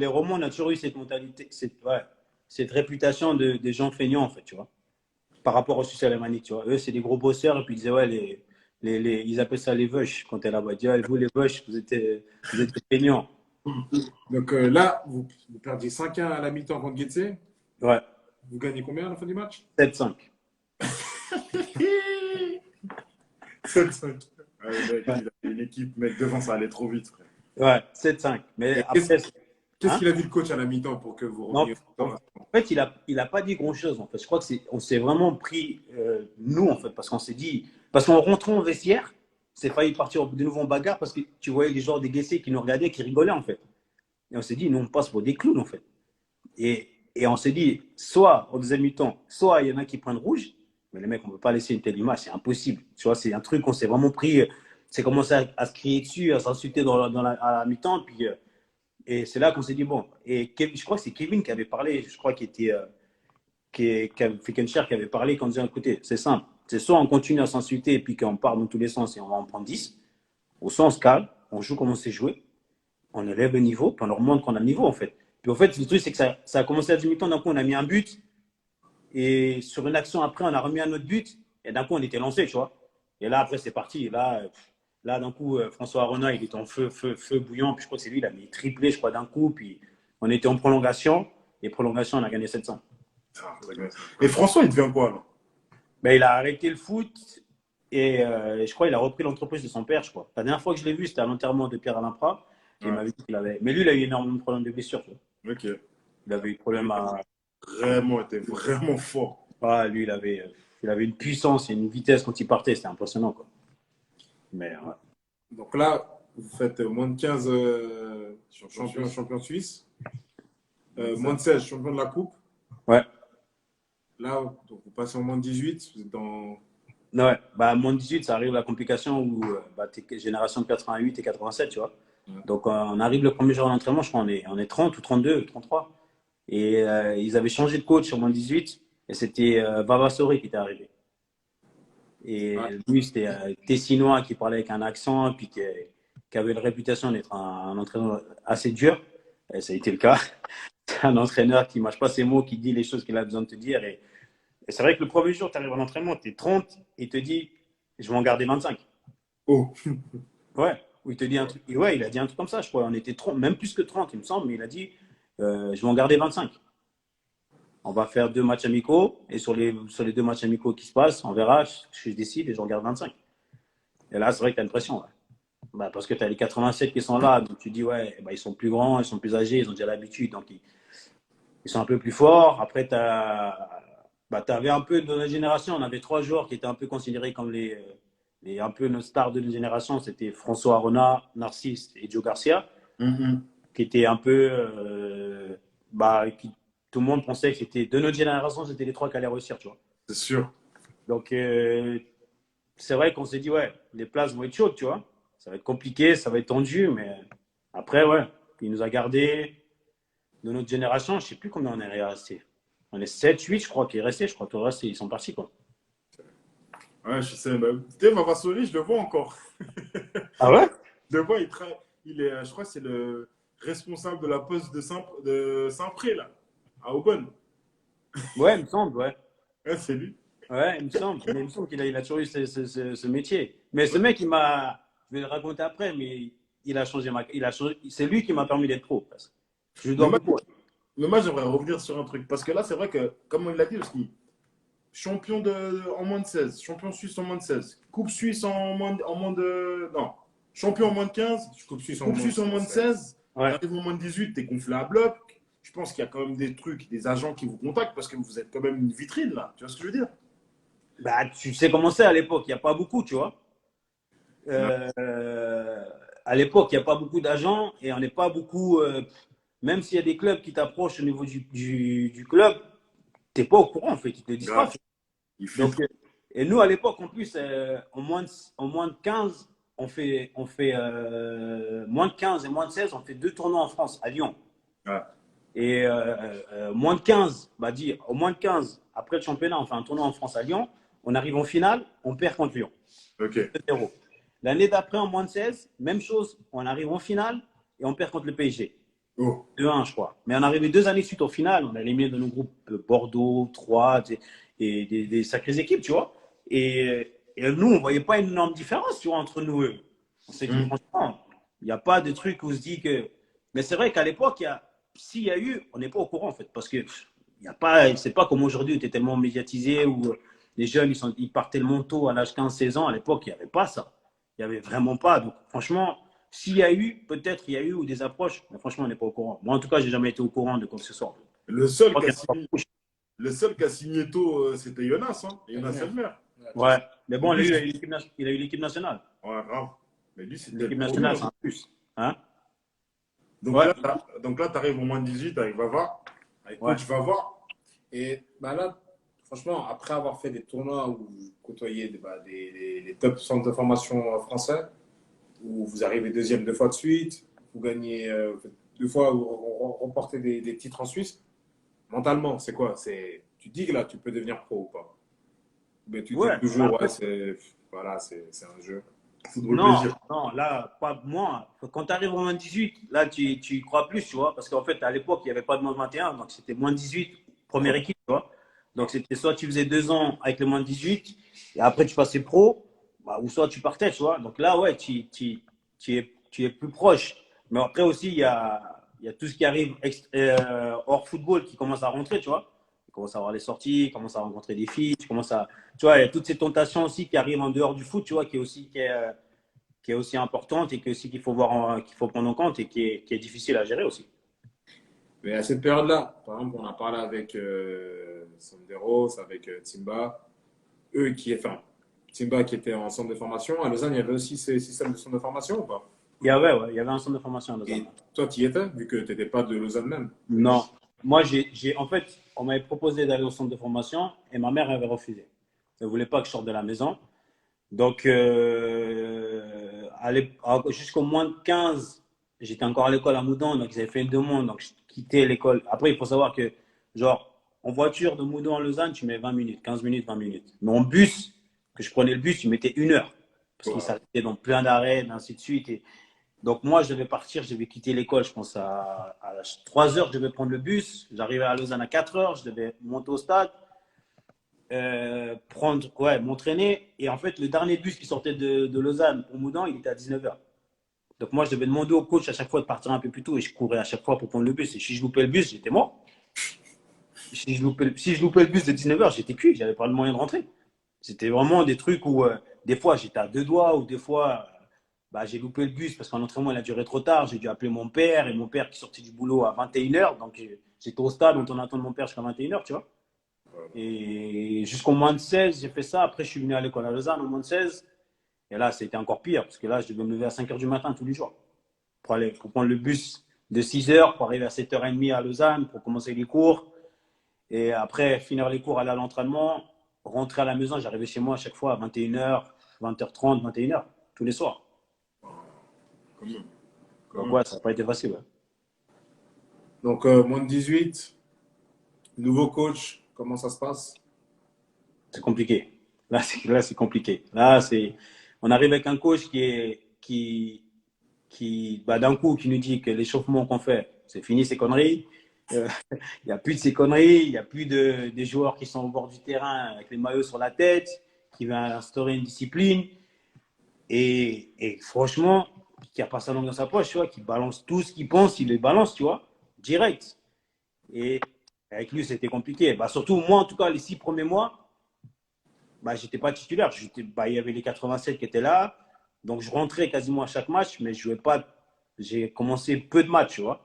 Romans, on a toujours eu cette mentalité, cette réputation de gens feignants, en fait, tu vois, par rapport aux Suisses alémaniques, tu vois. Eux, c'est des gros bosseurs, et puis ils disaient, ouais, ils appellent ça les veuches quand t'es là-bas. Ils disent, vous, les veuches, vous êtes feignants. Donc là, vous perdiez 5-1 à la mi-temps contre Getse. Ouais. Vous gagnez combien à la fin du match? 7-5. 7-5. Il avait une équipe, mec, devant, ça allait trop vite, frère. Ouais, 7-5. Mais après, qu'est-ce qu'il a dit le coach à la mi-temps pour que vous reveniez? En fait, il a pas dit grand-chose. En fait, je crois que on s'est vraiment pris, nous, en fait, parce qu'on s'est dit. Parce qu'en rentrant au vestiaire, c'est failli partir de nouveau en bagarre parce que tu voyais les joueurs des Gessé qui nous regardaient, qui rigolaient, en fait. Et on s'est dit, nous, on passe pour des clowns, en fait. Et on s'est dit, soit au deuxième mi-temps, soit il y en a qui prennent rouge, mais les mecs, on ne peut pas laisser une telle image, c'est impossible. Tu vois, c'est un truc qu'on s'est vraiment pris, c'est commencé à se crier dessus, à s'insulter à la mi-temps, puis, et c'est là qu'on s'est dit, bon, et je crois que c'est Kevin qui avait parlé, je crois qu'il était, Fickenshire qui avait parlé, en disant, écoutez, c'est simple, c'est soit on continue à s'insulter et puis qu'on part dans tous les sens et on va en prendre 10, ou soit on se calme, on joue comme on sait jouer, on élève le niveau, puis on leur montre qu'on a le niveau, en fait. Puis en fait, le truc, c'est que ça a commencé à demi-temps, d'un coup, on a mis un but, et sur une action après, on a remis un autre but, et d'un coup, on était lancé, tu vois. Et là, après, c'est parti. Là, d'un coup, François Arona, il était en feu bouillant, puis je crois que c'est lui, il a mis triplé, je crois, d'un coup, puis on était en prolongation, et prolongation, on a gagné 700. Et François, il devient quoi, là? Ben, il a arrêté le foot, et je crois qu'il a repris l'entreprise de son père, je crois. La dernière fois que je l'ai vu, c'était à l'enterrement de Pierre-Alain Prat, et il m'avait dit qu'il avait... Mais lui, il a eu énormément de problèmes de blessure, tu vois. Ok. Il avait eu des problèmes à... était vraiment fort. Ah, lui, il avait une puissance et une vitesse quand il partait, c'était impressionnant, quoi. Mais ouais. Donc là, vous faites moins de 15 Champion champion suisse, suisse. moins de 16 champion de la coupe. Ouais. Là, donc vous passez en moins de 18, vous êtes dans. Ouais, bah, moins de 18, ça arrive la complication où bah, t'es génération de 88 et 87, tu vois. Ouais. Donc, on arrive le premier jour d'entraînement, je crois, on est 30 ou 32, 33. Et ils avaient changé de coach sur moins de 18 et c'était Vavasori qui était arrivé. Et Ouais. lui, c'était Tessinois qui parlait avec un accent et puis qui avait la réputation d'être un entraîneur assez dur. Et ça a été le cas. C'est un entraîneur qui ne mâche pas ses mots, qui dit les choses qu'il a besoin de te dire. Et c'est vrai que le premier jour, tu arrives à l'entraînement, tu es 30 et il te dit je vais en garder 25. Oh, Ouais, ou il te dit un truc. Et ouais, il a dit un truc comme ça, je crois. On était 30, même plus que 30, il me semble, mais il a dit je vais en garder 25. On va faire 2 matchs amicaux et sur les 2 matchs amicaux qui se passent, on verra, je décide et je regarde 25. Et là, c'est vrai que tu as une pression. Ouais. Bah, parce que tu as les 87 qui sont là, donc tu dis, ouais, bah, ils sont plus grands, ils sont plus âgés, ils ont déjà l'habitude, donc ils sont un peu plus forts. Après, avais un peu de notre génération, on avait 3 joueurs qui étaient un peu considérés comme un peu nos stars de notre génération. C'était François Renard, Narcisse et Joe Garcia, qui étaient un peu. Tout le monde pensait que c'était de notre génération, c'était les 3 qui allaient réussir, tu vois. C'est sûr. Donc, c'est vrai qu'on s'est dit, ouais, les places vont être chaudes, tu vois. Ça va être compliqué, ça va être tendu, mais après, ouais, il nous a gardés de notre génération. Je ne sais plus combien on est resté. On est 7, 8, je crois, qui est resté. Je crois que tout le reste, ils sont partis, quoi. Ouais, je sais. Bah, tu sais, Vavasori, je le vois encore. Ah ouais? Je le vois, il est, je crois que c'est le responsable de la poste de Saint-Pré, là, à Aubonne. Ouais, il me semble, ouais. Ouais, c'est lui. Ouais, il me semble. Mais il me semble qu'il a toujours eu ce métier. Mais ce mec, il m'a. Je vais le raconter après, mais il a changé c'est lui qui m'a permis d'être pro, presque. Je lui Mais dois moi, beaucoup. mais moi, j'aimerais revenir sur un truc. Parce que là, c'est vrai que, comme il l'a dit aussi, champion en moins de 16, champion suisse en moins de 16, coupe suisse non, champion en moins de 15, coupe suisse en coupe moins suisse en moins de 16, Ouais. t'arrives en moins de 18, t'es gonflé à bloc. Je pense qu'il y a quand même des trucs, des agents qui vous contactent parce que vous êtes quand même une vitrine, là. Tu vois ce que je veux dire? Bah, tu sais comment c'est à l'époque. Il n'y a pas beaucoup, tu vois. Non. À l'époque, il n'y a pas beaucoup d'agents et on n'est pas beaucoup. Même s'il y a des clubs qui t'approchent au niveau du club, tu n'es pas au courant en fait, ils ne te le disent pas. Grave. Il Donc, filtre. et nous, à l'époque, en plus, en moins de 15, on fait moins de 15 et moins de 16, on fait 2 tournois en France, à Lyon. Ouais. Et moins de 15, au moins de 15, après le championnat, on fait un tournoi en France à Lyon. On arrive en finale, on perd contre Lyon. Ok. 2-0. L'année d'après, en moins de 16, même chose, on arrive en finale et on perd contre le PSG. Oh. 2-1, je crois. Mais on est arrivé 2 années suite au final. On a éliminé de nos groupes Bordeaux, 3 et des sacrées équipes, tu vois. Et nous, on ne voyait pas une énorme différence, tu vois, entre nous et eux. On s'est dit, franchement, il n'y a pas de truc où on se dit que. Mais c'est vrai qu'à l'époque, s'il y a eu, on n'est pas au courant, en fait. Parce que c'est pas comme aujourd'hui où tu es tellement médiatisé, où les jeunes, ils partent tellement tôt à l'âge 15-16 ans. À l'époque, il n'y avait pas ça. Il n'y avait vraiment pas. Donc, franchement, s'il y a eu, peut-être il y a eu ou des approches, mais franchement, on n'est pas au courant. Moi, en tout cas, j'ai jamais été au courant de quoi que ce soit. Le seul qui a signé, le seul qui a signé tôt, c'était Jonas, hein. Jonas Elmer. Ouais, mais bon, lui, il a eu l'équipe nationale. Ouais, grave. Mais lui, c'était L'équipe pour lui, nationale, hein. c'est un plus. Hein? Donc, Ouais. là, tu arrives au moins de 18 avec Vava, avec Ouais. coach Vava. Et bah là, franchement, après avoir fait des tournois où vous côtoyez les top centres de formation français, où vous arrivez deuxième 2 fois de suite, vous gagnez 2 fois, vous remportez des titres en Suisse, mentalement, c'est quoi? Tu te dis que là, tu peux devenir pro ou pas? Mais tu te Ouais. dis toujours, Après, voilà, c'est un jeu. Football non, plaisir. non, là, pas moi. Quand tu arrives au moins 18, là, tu y crois plus, tu vois. Parce qu'en fait, à l'époque, il n'y avait pas de moins de 21, donc c'était moins de 18, première équipe, tu vois. Donc c'était soit tu faisais 2 ans avec le moins de 18, et après tu passais pro, bah, ou soit tu partais, tu vois. Donc là, ouais, tu es plus proche. Mais après aussi, il y a tout ce qui arrive hors football qui commence à rentrer, tu vois. Tu commences à avoir les sorties, tu commences à rencontrer des filles, tu vois, il y a toutes ces tentations aussi qui arrivent en dehors du foot, tu vois, qui est aussi importante et qu'il faut qu'il faut prendre en compte et qui est difficile à gérer aussi. Mais à cette période-là, par exemple, on a parlé avec Sanderos, avec Timba, eux qui, enfin, Timba qui était en centre de formation. À Lausanne, il y avait aussi ces systèmes de centre de formation ou pas? Ouais, il y avait un centre de formation à Lausanne. Et toi, tu y étais, vu que tu n'étais pas de Lausanne même. Non. Moi, en fait, on m'avait proposé d'aller au centre de formation et ma mère avait refusé. Elle ne voulait pas que je sorte de la maison. Donc, jusqu'au moins de 15, j'étais encore à l'école à Moudon, donc ils avaient fait une demande, donc je quittais l'école. Après, il faut savoir que, genre, en voiture de Moudon à Lausanne, tu mets 20 minutes, 15 minutes, 20 minutes. Mais en bus, que je prenais le bus, tu mettais 1 heure. Parce qu'il s'arrêtait dans plein d'arrêts, ainsi de suite. Et donc, moi, je devais partir, je devais quitter l'école, je pense, à 3 heures, je devais prendre le bus. J'arrivais à Lausanne à 4 heures, je devais monter au stade. M'entraîner. Et en fait, le dernier bus qui sortait de Lausanne pour Moudon, il était à 19 heures. Donc moi, je devais demander au coach à chaque fois de partir un peu plus tôt et je courais à chaque fois pour prendre le bus. Et si je loupais le bus, j'étais mort. Si je loupais le bus de 19 heures, j'étais cuit, j'avais pas le moyen de rentrer. C'était vraiment des trucs où des fois j'étais à 2 doigts ou des fois j'ai loupé le bus parce qu'en entraînement il a duré trop tard. J'ai dû appeler mon père et mon père qui sortait du boulot à 21 heures. Donc j'étais au stade en attendant mon père jusqu'à 21 heures, tu vois. Et jusqu'au moins de 16, j'ai fait ça. Après, je suis venu à l'école à Lausanne au moins de 16. Et là, c'était encore pire parce que là, je devais me lever à 5 heures du matin tous les jours pour prendre le bus de 6 heures pour arriver à 7h30 à Lausanne pour commencer les cours. Et après, finir les cours, aller à l'entraînement, rentrer à la maison. J'arrivais chez moi à chaque fois à 21h, 20h30, 21h, tous les soirs. Donc, ouais, ça n'a pas été facile. Ouais. Donc, moins de 18, nouveau coach, comment ça se passe? C'est compliqué. Là, c'est compliqué. On arrive avec un coach qui d'un coup, qui nous dit que l'échauffement qu'on fait, c'est fini ces conneries. Il n'y a plus de ces conneries. Il n'y a plus des joueurs qui sont au bord du terrain avec les maillots sur la tête, qui va instaurer une discipline. Et franchement, qui a pas sa langue dans sa poche, tu vois, qui balance tout ce qu'il pense, il le balance, tu vois, direct. Et avec lui, c'était compliqué. Surtout moi, en tout cas, les 6 premiers mois, j'étais pas titulaire. Il y avait les 87 qui étaient là. Donc, je rentrais quasiment à chaque match, mais je jouais pas. J'ai commencé peu de matchs, tu vois.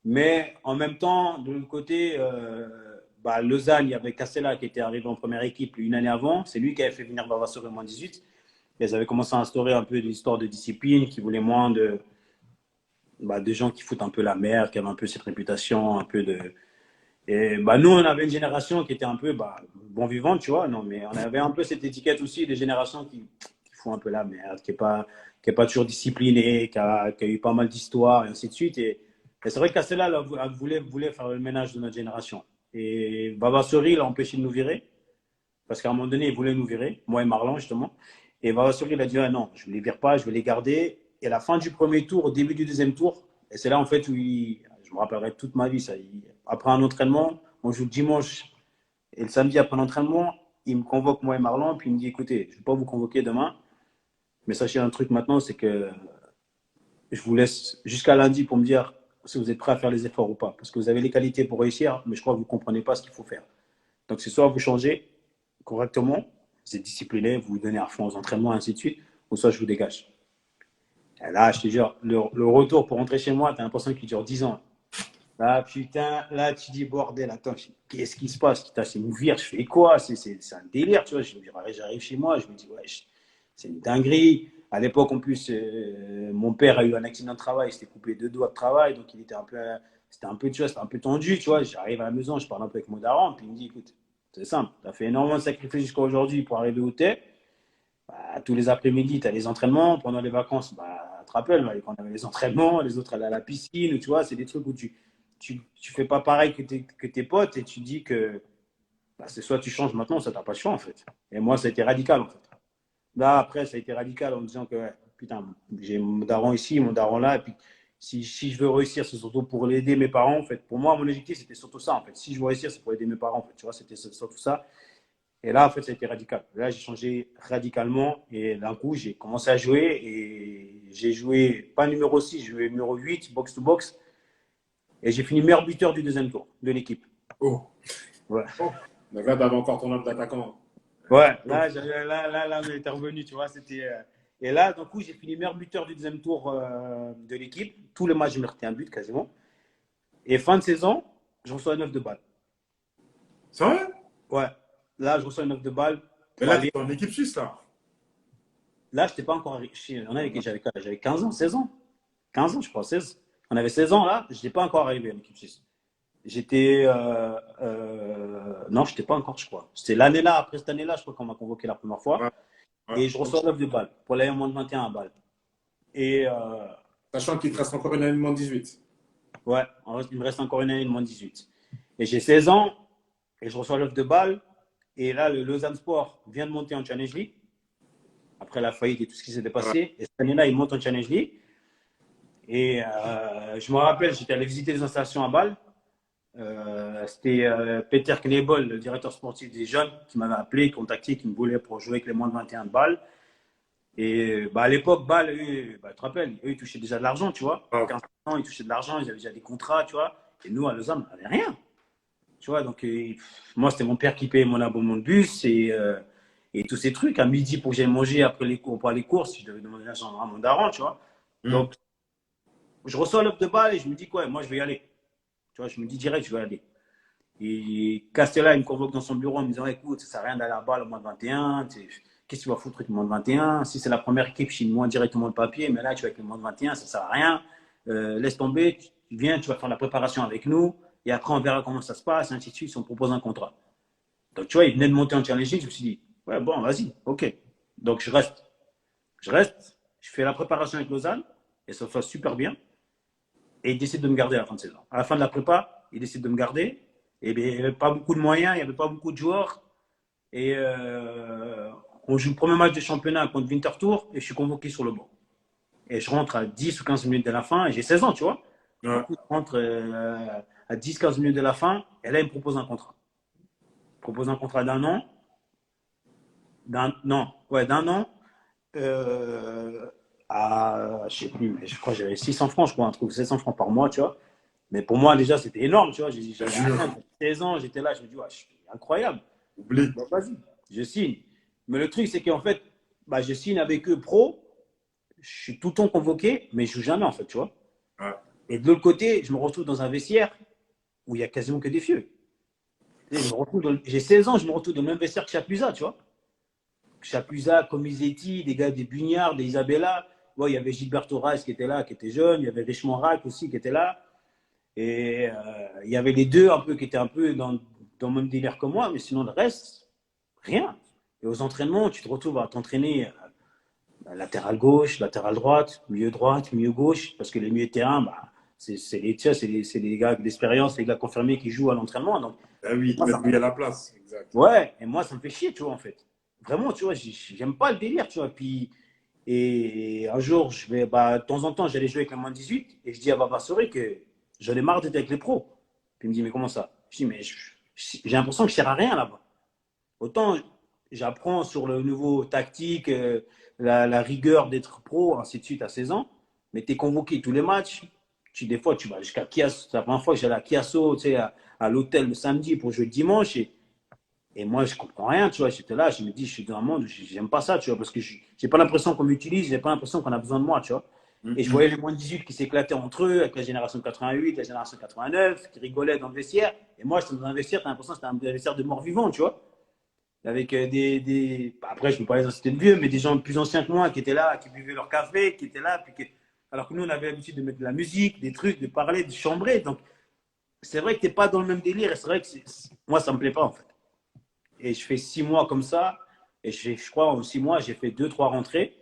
Mais en même temps, de l'autre côté, Lausanne, il y avait Castella qui était arrivé en première équipe une année avant. C'est lui qui avait fait venir Vavasseur en moins 18. Ils avaient commencé à instaurer un peu l'histoire de discipline, qui voulaient moins de gens qui foutent un peu la merde, qui avaient un peu cette réputation, un peu de. Et nous, on avait une génération qui était un peu bon vivante, tu vois. Non, mais on avait un peu cette étiquette aussi des générations qui font un peu la merde, qui est pas toujours disciplinée, qui a eu pas mal d'histoires et ainsi de suite. Et c'est vrai que Castella voulait faire le ménage de notre génération. Et Vavassori l'a empêché de nous virer, parce qu'à un moment donné, il voulait nous virer, moi et Marlon justement. Et Vavassori, il a dit non, je ne les vire pas, je vais les garder. Et à la fin du premier tour, au début du deuxième tour, et c'est là en fait où je me rappellerai toute ma vie ça. Après un entraînement, on joue le dimanche et le samedi après l'entraînement, il me convoque moi et Marlon, puis il me dit écoutez, je ne vais pas vous convoquer demain, mais sachez un truc maintenant, c'est que je vous laisse jusqu'à lundi pour me dire si vous êtes prêts à faire les efforts ou pas. Parce que vous avez les qualités pour réussir, mais je crois que vous ne comprenez pas ce qu'il faut faire. Donc c'est soit vous changez correctement, vous êtes discipliné, vous vous donnez à fond aux entraînements, ainsi de suite, ou soit je vous dégage. Et là, je te jure, le retour pour rentrer chez moi, tu as l'impression qu'il dure 10 ans. Là, putain, là, tu dis bordel, attends, qu'est-ce qui se passe? Putain, c'est une vire, je fais quoi? C'est un délire, tu vois. J'arrive chez moi, je me dis, ouais, c'est une dinguerie. À l'époque, en plus, mon père a eu un accident de travail, il s'était coupé 2 doigts de travail, donc c'était un peu, tu vois, c'était un peu tendu, tu vois. J'arrive à la maison, je parle un peu avec mon daron, puis il me dit, écoute, c'est simple, tu as fait énormément de sacrifices jusqu'à aujourd'hui pour arriver où tu es. Tous les après-midi, tu as les entraînements. Pendant les vacances, tu te rappelles, quand on avait les entraînements, les autres allaient à la piscine, tu vois, c'est des trucs où tu fais pas pareil que tes potes et tu dis que c'est soit tu changes maintenant, ça t'as pas de choix en fait. Et moi, ça a été radical en fait. Là, après, ça a été radical en me disant que putain, j'ai mon daron ici, mon daron là, et puis si je veux réussir, c'est surtout pour aider mes parents en fait. Pour moi, mon objectif, c'était surtout ça en fait. Si je veux réussir, c'est pour aider mes parents en fait. Tu vois, c'était surtout ça. Et là, en fait, ça a été radical. Là, j'ai changé radicalement et d'un coup, j'ai commencé à jouer et j'ai joué, pas numéro 6, j'ai joué numéro 8, box-to-box. Et j'ai fini meilleur buteur du deuxième tour de l'équipe. Oh. Ouais. Oh. Donc là, tu avais encore ton âme d'attaquant. Ouais, là, on était revenu, tu vois. Et là, d'un coup, j'ai fini meilleur buteur du deuxième tour de l'équipe. Tous les matchs, je me retenais un but quasiment. Et fin de saison, je reçois 9 de balles. C'est vrai? Ouais. Là, je reçois une offre de balle. Mais pour là, tu aller. es en équipe suisse, là. Là, je n'étais pas encore. On avait, j'avais 15 ans, 16 ans. 15 ans, je crois, 16. On avait 16 ans là, je n'étais pas encore arrivé à l'équipe suisse. J'étais. Non, je n'étais pas encore, je crois. C'était l'année là, après cette année-là, je crois qu'on m'a convoqué la première fois. Ouais, ouais. Et je reçois l'offre de balle pour l'aller en moins de 21 à balle. Et Sachant qu'il te reste encore une année de moins 18. ouais, il me reste encore une année de moins 18. Et j'ai 16 ans et je reçois l'offre de balle. Et là, le Lausanne Sport vient de monter en Challenge League. Après la faillite et tout ce qui s'était passé. Et cette année-là, il monte en Challenge League. Et je me rappelle, j'étais allé visiter les installations à Bâle. C'était Peter Knebel, le directeur sportif des jeunes, qui m'avait appelé, contacté, qui me voulait pour jouer avec les moins de 21 de Bâle. Et à l'époque, Bâle, eux, tu te rappelles, eux, ils touchaient déjà de l'argent, tu vois. À 15 ans, ils touchaient de l'argent, ils avaient déjà des contrats, tu vois. Et nous, à Lausanne, on n'avait rien. Tu vois, donc moi, c'était mon père qui payait mon abonnement de bus et tous ces trucs. À midi, pour que j'aille manger après les cours, pour aller courses, je devais demander l'argent à mon daron, tu vois. Donc, je reçois l'offre de balle et je me dis quoi, moi, je vais y aller. Tu vois, je me dis direct, je vais y aller. Et Castella, il me convoque dans son bureau en me disant, écoute, ça ne sert à rien d'aller à la balle au moins de 21. Qu'est-ce que tu vas foutre avec le moins de 21? Si c'est la première équipe, je signe moins directement le papier, mais là, tu vas avec le moins de 21, ça ne sert à rien. Laisse tomber, tu viens, tu vas faire la préparation avec nous. Et après, on verra comment ça se passe, ainsi de suite, si on propose un contrat. Donc, tu vois, il venait de monter en challenge, je me suis dit, ouais, bon, vas-y, ok. Donc, je reste. Je fais la préparation avec Lausanne, et ça se passe super bien. Et il décide de me garder à la fin de saison. À la fin de la prépa, il décide de me garder. Et bien, il n'y avait pas beaucoup de moyens, il n'y avait pas beaucoup de joueurs. Et on joue le premier match de championnat contre Winterthur, et je suis convoqué sur le banc. Et je rentre à 10 ou 15 minutes de la fin, et j'ai 16 ans, tu vois. Ouais. Du coup, je rentre à 10-15 minutes de la fin, et là, il me propose un contrat. Il me propose un contrat d'un an. D'un an. À, je sais plus, mais je crois que j'avais 600 francs, je crois, un truc, 700 francs par mois, tu vois. Mais pour moi, déjà, c'était énorme, tu vois. J'avais 16 ans, j'étais là, je me dis, ouais, c'est incroyable. Oublie. Bon, vas-y, je signe. Mais le truc, c'est qu'en fait, je signe avec eux pro, je suis tout le temps convoqué, mais je joue jamais, en fait, tu vois. Ouais. Et de l'autre côté, je me retrouve dans un vestiaire où il y a quasiment que des vieux. J'ai 16 ans, je me retrouve dans le même vestiaire que Chapuisat, tu vois. Chapuisat, Comisetti, des gars des Bugnard, des Isabella. Bon, il y avait Gilberto Reis qui était là, qui était jeune. Il y avait Richemont Rack aussi qui était là. Et il y avait les deux un peu qui étaient un peu dans le même délire que moi, mais sinon le reste, rien. Et aux entraînements, tu te retrouves à t'entraîner latéral gauche, latéral droite, milieu gauche, parce que les milieux de terrain, c'est les gars d'expérience, les gars confirmés qui jouent à l'entraînement. Donc, Ah oui, ils te mettent lui à la place. Exact. ouais, et moi, ça me fait chier, tu vois, en fait. Vraiment, tu vois, j'aime pas le délire, tu vois. Puis, et un jour, de temps en temps, j'allais jouer avec la moins 18 et je dis à Baba Soré que j'en ai marre d'être avec les pros. Puis il me dit, mais comment ça? Je dis, mais j'ai l'impression que je sers à rien là-bas. Autant j'apprends sur le niveau tactique, la rigueur d'être pro, ainsi de suite à 16 ans, mais tu es convoqué tous les matchs. Des fois, tu vas jusqu'à Chiasso. C'est la première fois que j'allais à Chiasso, tu sais, à l'hôtel le samedi pour jouer le dimanche. Et moi, je comprends rien, tu vois. J'étais là, je me dis, je suis dans un monde, j'aime pas ça, tu vois, parce que j'ai pas l'impression qu'on m'utilise, j'ai pas l'impression qu'on a besoin de moi, tu vois. Et je voyais les moins de 18 qui s'éclataient entre eux, avec la génération 88, la génération 89, qui rigolaient dans le vestiaire. Et moi, j'étais dans un vestiaire, t'as l'impression que c'était un vestiaire de mort-vivant, tu vois. Avec après, je ne peux pas les inciter de vieux, mais des gens plus anciens que moi qui étaient là, qui buvaient leur café, qui étaient là. Alors que nous, on avait l'habitude de mettre de la musique, des trucs, de parler, de chambrer. Donc, c'est vrai que tu n'es pas dans le même délire. Et c'est vrai que moi, ça ne me plaît pas, en fait. Et je fais 6 mois comme ça. Et je crois, en 6 mois, j'ai fait 2-3 rentrées.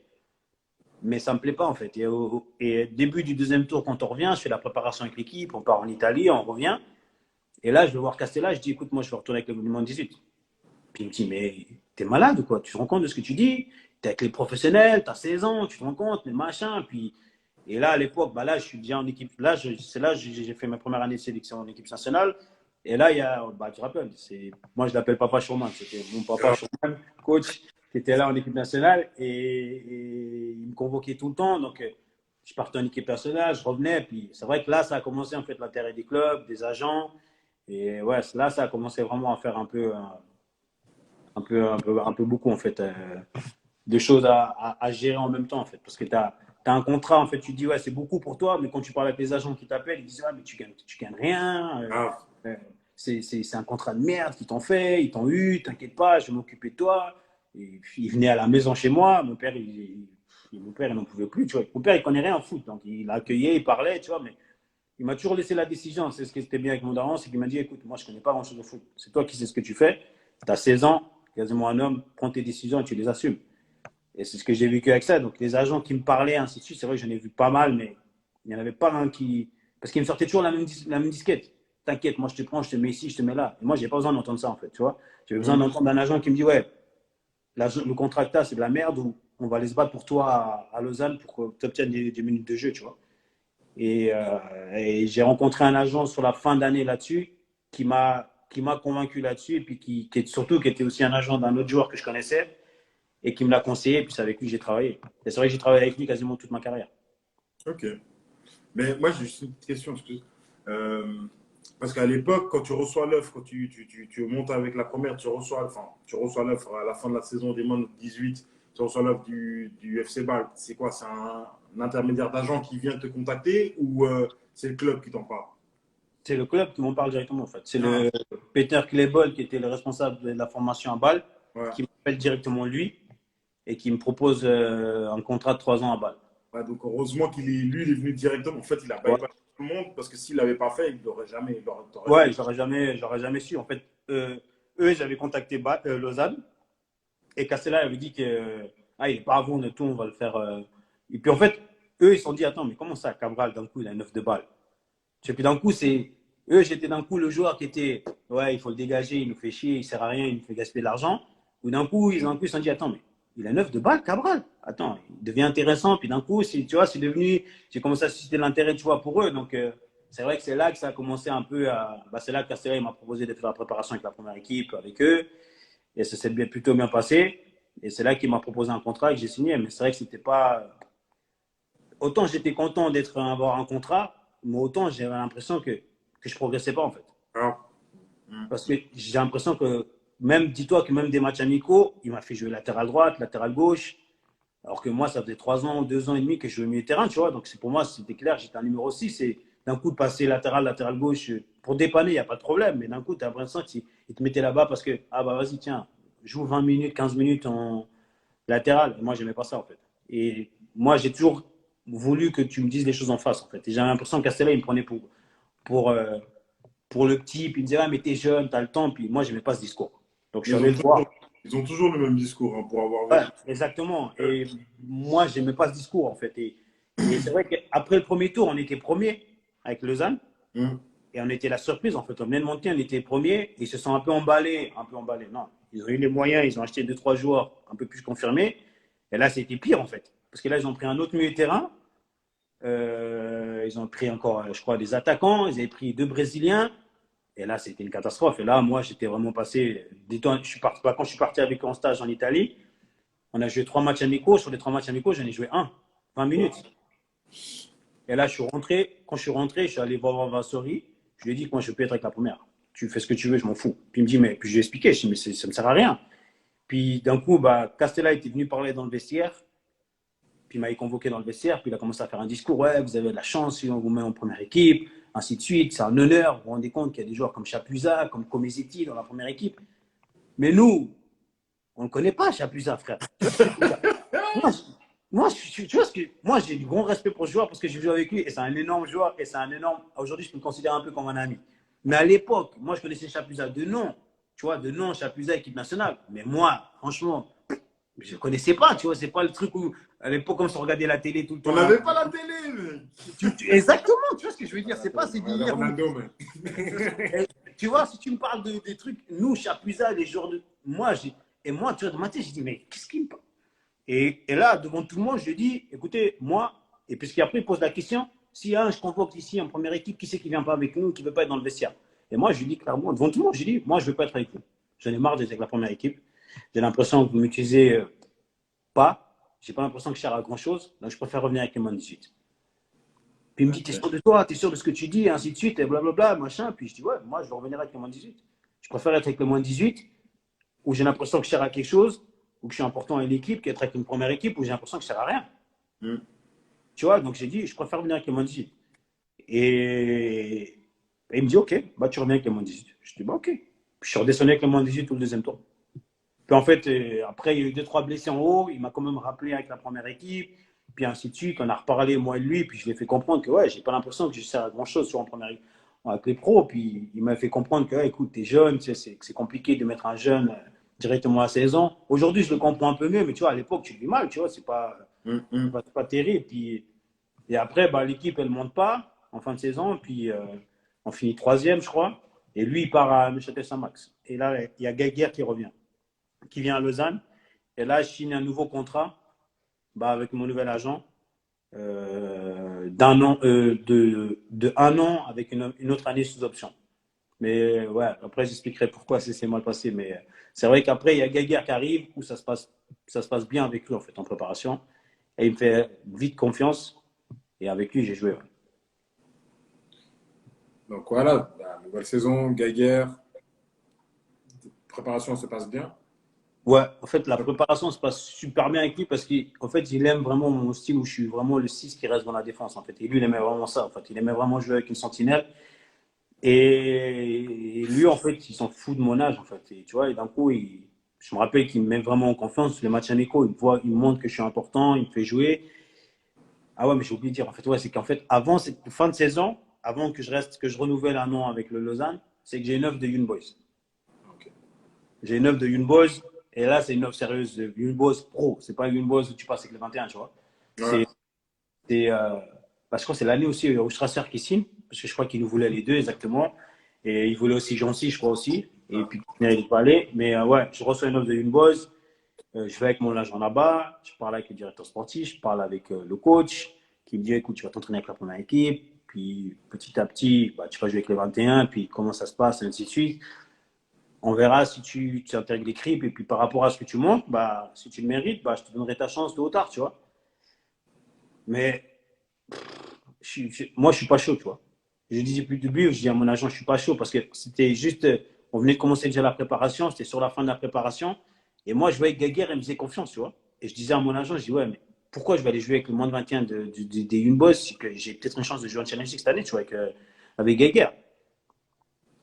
Mais ça ne me plaît pas, en fait. Et début du deuxième tour, quand on revient, je fais la préparation avec l'équipe. On part en Italie, on revient. Et là, je vais voir Castella. Je dis, écoute, moi, je vais retourner avec le mouvement 18. Puis il me dit, mais t'es malade ou quoi? Tu te rends compte de ce que tu dis? T'es avec les professionnels, t'as 16 ans, tu te rends compte, mais machin. Puis, et là, à l'époque, là, je suis déjà en équipe. C'est là que j'ai fait ma première année de sélection en équipe nationale. Et là, il y a, tu te rappelles, moi, je l'appelle Papa Schurman. C'était mon Papa Schurman, coach, qui était là en équipe nationale. Et il me convoquait tout le temps. Donc, je partais en équipe nationale, je revenais. Puis, c'est vrai que là, ça a commencé, en fait, l'intérêt des clubs, des agents. Et ouais, là, ça a commencé vraiment à faire un peu beaucoup, en fait, de choses à gérer en même temps, en fait. Parce que tu as un contrat, en fait, tu te dis, ouais, c'est beaucoup pour toi, mais quand tu parles avec les agents qui t'appellent, ils disent, ouais, mais tu gagnes rien. C'est un contrat de merde qu'ils t'ont fait, ils t'ont eu, t'inquiète pas, je vais m'occuper de toi. Et puis, il venait à la maison chez moi. Mon père, il n'en pouvait plus. Tu vois. Mon père, il connaît rien en foot. Donc, il accueillait, il parlait, tu vois. Mais il m'a toujours laissé la décision. C'est ce qui était bien avec mon daron, c'est qu'il m'a dit, écoute, moi, je ne connais pas grand-chose au foot. C'est toi qui sais ce que tu fais. Tu as 16 ans, quasiment un homme. Prends tes décisions et tu les assumes. Et c'est ce que j'ai vécu avec ça. Donc, les agents qui me parlaient, ainsi de suite, c'est vrai que j'en ai vu pas mal, mais il n'y en avait pas un qui. Parce qu'ils me sortaient toujours la même disquette. T'inquiète, moi, je te prends, je te mets ici, je te mets là. Et moi, j'ai pas besoin d'entendre ça, en fait, tu vois. J'avais besoin d'entendre un agent qui me dit, ouais, le contrat que tu as, c'est de la merde, ou on va aller se battre pour toi à Lausanne pour que tu obtiennes des minutes de jeu, tu vois. Et j'ai rencontré un agent sur la fin d'année là-dessus qui m'a convaincu là-dessus, et puis surtout qui était aussi un agent d'un autre joueur que je connaissais et qui me l'a conseillé, et puis c'est avec lui que j'ai travaillé. Et c'est vrai que j'ai travaillé avec lui quasiment toute ma carrière. Ok. Mais moi, j'ai juste une petite question. Parce qu'à l'époque, quand tu reçois l'offre, quand tu montes avec la première, tu reçois l'offre à la fin de la saison des moins de 18, tu reçois l'offre du FC Bâle. C'est quoi? C'est un intermédiaire d'agent qui vient te contacter ou c'est le club qui t'en parle? C'est le club qui m'en parle directement, en fait. C'est Ah, le Peter Klebol, qui était le responsable de la formation à Bâle, ouais. qui m'appelle directement lui et qui me propose un contrat de 3 ans à Bâle. Ouais, donc heureusement lui, il est venu directement. En fait, il a Ouais, bypassé tout le monde parce que s'il l'avait pas fait, il l'aurait jamais. T'aurais ouais, jamais. j'aurais jamais su. En fait, eux, j'avais contacté Lausanne, et Castella avait dit que il n'est pas à vous, tout, on va le faire. Et puis en fait, eux, ils se sont dit, attends, mais comment ça, Cabral, d'un coup, il a 9 de balle. Et puis d'un coup, j'étais d'un coup le joueur qui était, ouais, il faut le dégager, il nous fait chier, il sert à rien, il nous fait gaspiller de l'argent. Ou d'un coup, ils se sont dit, attends, mais il a 9 de balle, Cabral. Attends, il devient intéressant. Puis d'un coup, tu vois, j'ai commencé à susciter l'intérêt, tu vois, pour eux. Donc, c'est vrai que c'est là que ça a commencé un peu à. C'est là que Castella il m'a proposé de faire la préparation avec la première équipe, avec eux. Et ça s'est plutôt bien passé. Et c'est là qu'il m'a proposé un contrat et que j'ai signé. Mais c'est vrai que c'était pas. Autant j'étais content d'avoir un contrat, mais autant j'avais l'impression que je progressais pas, en fait. Ah. Parce que j'ai l'impression que, dis-toi que même des matchs amicaux, il m'a fait jouer latéral droite, latéral gauche. Alors que moi, ça faisait 3 ans, 2 ans et demi que je jouais au milieu de terrain, tu vois. Donc pour moi, c'était clair, j'étais un numéro 6. Et d'un coup, de passer latéral gauche, pour dépanner, il n'y a pas de problème. Mais d'un coup, tu as l'impression qu'il te mettait là-bas parce que, ah bah vas-y, tiens, joue 20 minutes, 15 minutes en latéral. Et moi, j'aimais pas ça, en fait. Et moi, j'ai toujours voulu que tu me dises les choses en face, en fait. Et j'avais l'impression que Castella, il me prenait pour, euh, pour le petit. Puis il me disait, ah, mais t'es jeune, t'as le temps. Puis moi, j'aimais pas ce discours. Donc je suis Ils allé ont le voir. ils ont toujours le même discours hein, pour avoir Ouais, vécu. exactement. Et moi, j'aimais pas ce discours, en fait. Et c'est vrai qu'après le premier tour, on était premier avec Lausanne. Hum. Et on était la surprise, en fait. On venait de monter, on était premier. Ils se sont un peu emballés. Un peu emballés, non. Ils ont eu les moyens, ils ont acheté 2-3 joueurs un peu plus confirmés. Et là, c'était pire, en fait. Parce que là, ils ont pris un autre milieu de terrain. Ils ont pris encore, je crois, des attaquants. Ils avaient pris 2 Brésiliens. Et là, c'était une catastrophe. Et là, moi, j'étais vraiment passé. Quand je suis parti avec eux en stage en Italie, on a joué 3 matchs amicaux. Sur les 3 matchs amicaux, j'en ai joué 20 minutes. Et là, quand je suis rentré, je suis allé voir Vassori. Je lui ai dit que moi, je peux être avec la première. Tu fais ce que tu veux, je m'en fous. Puis il me dit, puis je lui ai expliqué. Je lui ai dit, mais ça ne me sert à rien. Puis d'un coup, Castella était venu parler dans le vestiaire. Puis il m'a convoqué dans le vestiaire. Puis il a commencé à faire un discours. Ouais, vous avez de la chance si on vous met en première équipe, ainsi de suite. C'est un honneur. Vous vous rendez compte qu'il y a des joueurs comme Chapuisat, comme Comezetti dans la première équipe. Mais nous, on ne connaît pas Chapuisat, frère. Tu vois moi, j'ai du grand respect pour ce joueur parce que j'ai joué avec lui et c'est un énorme joueur et c'est un énorme. Aujourd'hui, je peux me considérer un peu comme un ami. Mais à l'époque, moi, je connaissais Chapuisat de nom, tu vois, de nom, Chapuisat, équipe nationale. Mais moi, franchement, je ne connaissais pas, tu vois, c'est pas le truc où, à l'époque, comme on regardait la télé tout le On temps. n'avait pas la télé, mec. Exactement, tu vois ce que je veux dire, c'est pas ces Ouais, délires. Ronaldo, mais. Tu vois, si tu me parles des trucs, nous, Chapuisat, les joueurs de. Et moi, tu vois, de ma tête, j'ai dit, mais qu'est-ce qu'il me parle? Et là, devant tout le monde, je lui ai dit, écoutez, moi, et puisqu'après, il pose la question, si je convoque ici en première équipe, qui c'est qui ne vient pas avec nous, qui ne veut pas être dans le vestiaire? Et moi, je lui dis clairement, devant tout le monde, je lui dis, moi, je ne veux pas être avec vous. J'en ai marre d'être avec la première équipe. J'ai l'impression que vous ne m'utilisez pas. Je n'ai pas l'impression que je sers à grand-chose. Donc, je préfère revenir avec le moins 18. Puis il me dit, t'es sûr de toi, t'es sûr de ce que tu dis, et ainsi de suite, et blablabla, machin. Puis je dis, ouais, moi, je veux revenir avec le moins 18. Je préfère être avec le moins 18, où j'ai l'impression que je sers à quelque chose, ou que je suis important à l'équipe, qu'être avec une première équipe, où j'ai l'impression que je ne sers à rien. Tu vois, donc j'ai dit, je préfère venir avec le moins 18. Et il me dit, ok, tu reviens avec le moins 18. Je dis, ok. Puis je suis redescendu avec le moins 18 tout le deuxième tour. Puis en fait, après, il y a eu 2-3 blessés en haut. Il m'a quand même rappelé avec la première équipe. Puis ainsi de suite. On a reparlé, moi et lui. Puis je lui ai fait comprendre que ouais, j'ai pas l'impression que je sers à grand-chose sur en première équipe avec les pros. Puis il m'a fait comprendre que, ouais, écoute, t'es jeune, tu sais, c'est compliqué de mettre un jeune directement à 16 ans. Aujourd'hui, je le comprends un peu mieux. Mais tu vois, à l'époque, tu le vis mal, tu vois. C'est pas terrible. Puis, et après, bah, l'équipe, elle ne monte pas en fin de saison. Puis, on finit troisième, je crois. Et lui, il part à Neuchâtel Saint-Max. Et là, il y a Geiger qui revient, qui vient à Lausanne. Et là, je signe un nouveau contrat bah, avec mon nouvel agent d'un an, de un an avec une autre année sous option. Mais ouais, après, j'expliquerai pourquoi c'est mal passé. Mais c'est vrai qu'après, il y a Geiger qui arrive où ça se passe bien avec lui, en fait, en préparation. Et il me fait vite confiance. Et avec lui, j'ai joué. Ouais. Donc voilà, la nouvelle saison, Geiger, préparation se passe bien. Ouais, en fait, la préparation se passe super bien avec lui parce qu'en fait, il aime vraiment mon style où je suis vraiment le 6 qui reste dans la défense. En fait. Et lui, il aimait vraiment ça. En fait. Il aimait vraiment jouer avec une sentinelle. Et lui, en fait, il s'en fout de mon âge. En fait. Et, tu vois, et d'un coup, je me rappelle qu'il me met vraiment en confiance. Les matchs amicaux, il me montre que je suis important, il me fait jouer. Ah ouais, mais j'ai oublié de dire, en fait, ouais, c'est qu'en fait, avant cette fin de saison, avant que je renouvelle un an avec le Lausanne, c'est que j'ai une offre de Young Boys. Ok. J'ai une offre de Young Boys, et là, c'est une offre sérieuse de Young Boys Pro. C'est pas Young Boys où tu passes avec le 21, tu vois. Ouais. C'est je crois que c'est l'année aussi où Strasser qui signe, parce que je crois qu'il nous voulait les deux exactement. Et il voulait aussi Jancy, je crois aussi. Et puis, il n'est pas allé. Mais ouais, je reçois une offre de Young Boys. Je vais avec mon agent là-bas, je parle avec le directeur sportif, je parle avec le coach qui me dit écoute, tu vas t'entraîner avec la première équipe, puis petit à petit, bah, tu vas jouer avec les 21, puis comment ça se passe, et ainsi de suite. On verra si tu intègres les creeps, et puis par rapport à ce que tu montes, bah, si tu le mérites, bah, je te donnerai ta chance tôt ou tard, tu vois. Mais moi, je suis pas chaud, tu vois. Je dis depuis le début, je dis à mon agent, je suis pas chaud parce que c'était juste, on venait de commencer déjà la préparation, c'était sur la fin de la préparation. Et moi, je voyais que Geiger, il me faisait confiance, tu vois. Et je disais à mon agent, je dis, ouais, mais pourquoi je vais aller jouer avec le moins de 21 des Young Boys si que j'ai peut-être une chance de jouer en Challenge League cette année, tu vois, avec Geiger.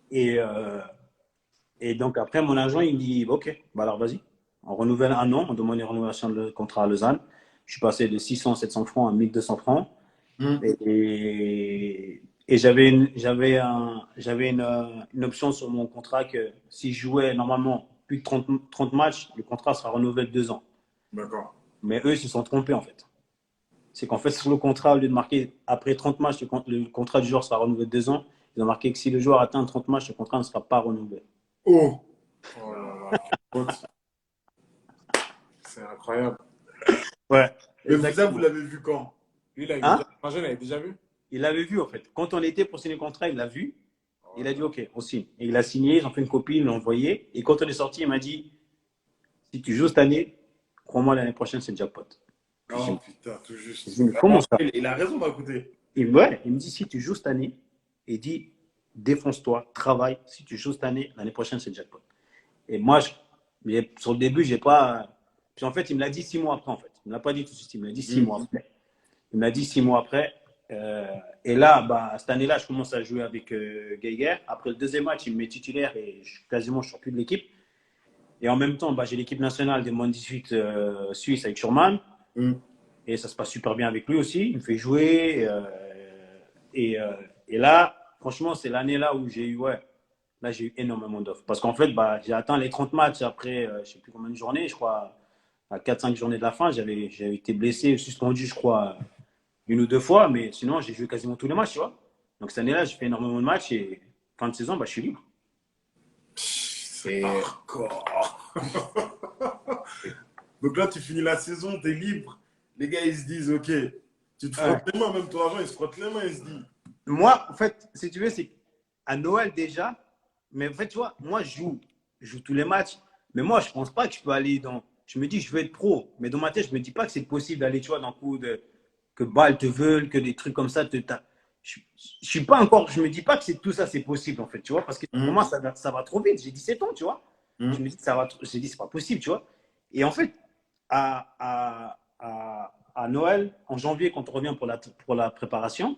Et, donc après, mon agent, il me dit, ok, bah alors vas-y. On renouvelle un an, on demande une rénovation de contrat à Lausanne. Je suis passé de 600, 700 francs à 1200 francs. Et j'avais une option sur mon contrat que si je jouais normalement plus de 30 matchs, le contrat sera renouvelé de 2 ans. D'accord. Mais eux, ils se sont trompés en fait. C'est qu'en fait, sur le contrat, au lieu de marquer après 30 matchs, le contrat du joueur sera renouvelé de 2 ans, ils ont marqué que si le joueur atteint 30 matchs, le contrat ne sera pas renouvelé. Oh! Oh là là, quelle faute. C'est incroyable. Ouais. Mais ça, vous l'avez vu quand? Lui, il Hein? avait déjà vu? Il l'avait vu en fait. Quand on était pour signer le contrat, il l'a vu. Il a dit OK, on signe. Et il a signé, ils ont fait une copie, ils l'ont envoyé. Et quand on est sorti, il m'a dit si tu joues cette année, crois-moi, l'année prochaine, c'est jackpot. Oh putain, tout juste. Je dis, mais comment ça? Il a raison d'un côté. Il me dit si tu joues cette année, il dit défonce-toi, travaille. Si tu joues cette année, l'année prochaine, c'est jackpot. Et moi, sur le début, j'ai pas. Puis en fait, il me l'a dit 6 mois après. En fait, il me l'a pas dit tout de suite. Il me l'a dit 6 mois après. Il m'a dit 6 mois après. Et là, bah, cette année-là, je commence à jouer avec Geiger. Après le deuxième match, il me met titulaire et quasiment je ne sors plus de l'équipe. Et en même temps, bah, j'ai l'équipe nationale des moins 18 Suisse avec Schurman. Et ça se passe super bien avec lui aussi. Il me fait jouer. Et là, franchement, c'est l'année-là où j'ai eu, là, j'ai eu énormément d'offres. Parce qu'en fait, bah, j'ai atteint les 30 matchs après, je ne sais plus combien de journées, je crois, à 4-5 journées de la fin. J'avais été blessé, suspendu, je crois, 1 ou 2 fois, mais sinon, j'ai joué quasiment tous les matchs, tu vois. Donc, cette année-là, j'ai fait énormément de matchs et fin de saison, bah, je suis libre. C'est hardcore. Donc là, tu finis la saison, tu es libre. Les gars, ils se disent, OK, tu te frottes les mains, même ton agent, il se frotte les mains, il se dit. Moi, en fait, si tu veux, c'est à Noël déjà, mais en fait, tu vois, moi, je joue tous les matchs, mais moi, je pense pas que je peux aller dans. Je me dis, je veux être pro, mais dans ma tête, je me dis pas que c'est possible d'aller, tu vois, dans le coup que Bâle te veulent, que des trucs comme ça je suis pas encore, je me dis pas que tout ça, c'est possible, en fait, tu vois, parce que pour moi, ça va trop vite. J'ai 17 ans, tu vois. Je me dis que ça va, j'ai dit, c'est pas possible, tu vois. Et en fait, à Noël, en janvier, quand on revient pour la préparation,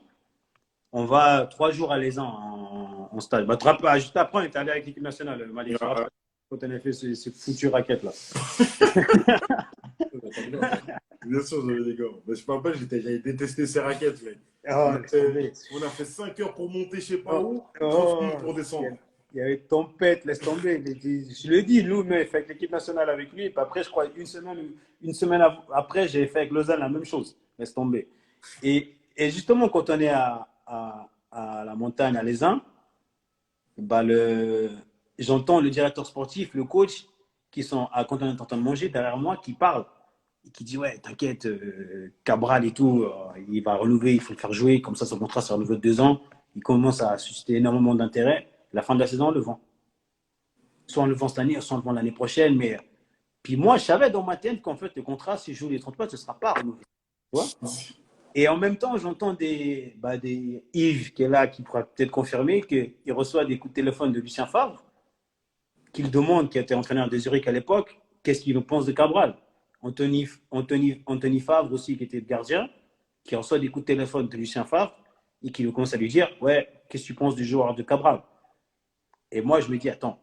on va 3 jours à l'Aisan en stage. Bah, juste après, on est allé avec l'équipe nationale, Malik. quand on a fait ces foutues raquettes là. Bien sûr, j'avais des gants. Mais je me rappelle, j'avais détesté ces raquettes, mec. Oh, On a fait 5 heures pour monter, je sais pas où, oh, 30 minutes pour descendre. il y avait tempête, laisse tomber. Je le dis, nous, mais fait avec l'équipe nationale avec lui. Et puis après, je crois, une semaine après, j'ai fait avec Lausanne la même chose. Laisse tomber. Et justement, quand on est à la montagne, à Lézin, bah j'entends le directeur sportif, le coach, quand on est en train de manger derrière moi, qui parle. Et qui dit, ouais, t'inquiète, Cabral et tout, il va renouveler, il faut le faire jouer. Comme ça, son contrat sera renouvelé de 2 ans. Il commence à susciter énormément d'intérêt. La fin de la saison, on le vend. Soit on le vend cette année, soit on le vend l'année prochaine. Mais puis moi, je savais dans ma tête qu'en fait, le contrat, si je joue les 30 matchs, ce ne sera pas renouvelé. Tu vois. Et en même temps, j'entends des Yves qui est là, qui pourra peut-être confirmer qu'il reçoit des coups de téléphone de Lucien Favre, qu'il demande, qui était entraîneur de Zurich à l'époque, qu'est-ce qu'il pense de Cabral. Anthony Favre aussi, qui était gardien, qui reçoit des coups de téléphone de Lucien Favre et qui commence à lui dire, ouais, qu'est-ce que tu penses du joueur de Cabral? Et moi, je me dis, attends,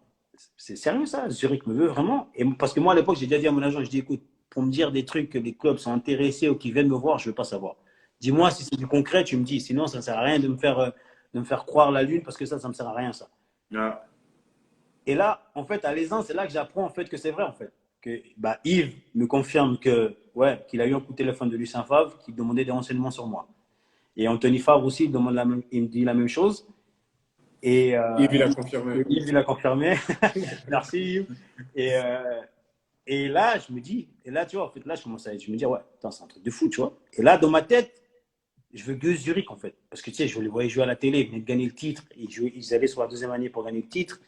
c'est sérieux ça? Zurich me veut vraiment? Et parce que moi, à l'époque, j'ai déjà dit à mon agent, je dis, écoute, pour me dire des trucs que les clubs sont intéressés ou qui viennent me voir, je ne veux pas savoir. Dis-moi si c'est du concret, tu me dis. Sinon, ça ne sert à rien de me faire croire la lune parce que ça ne me sert à rien, ça. Ah. Et là, en fait, à Lézin, c'est là que j'apprends en fait, que c'est vrai, en fait. Que Yves me confirme qu'il a eu un coup de téléphone de Lucien Favre qui demandait des renseignements sur moi. Et Anthony Favre aussi, il me dit la même chose. Et Yves, il a confirmé. Yves, il a confirmé. Merci, Yves. Et là, je me dis, et là, tu vois, en fait, là, je me dis, ouais, attends, c'est un truc de fou, tu vois. Et là, dans ma tête, je veux que Zurich, en fait. Parce que, tu sais, je les voyais jouer à la télé, ils venaient de gagner le titre. Ils allaient sur la deuxième année pour gagner le titre.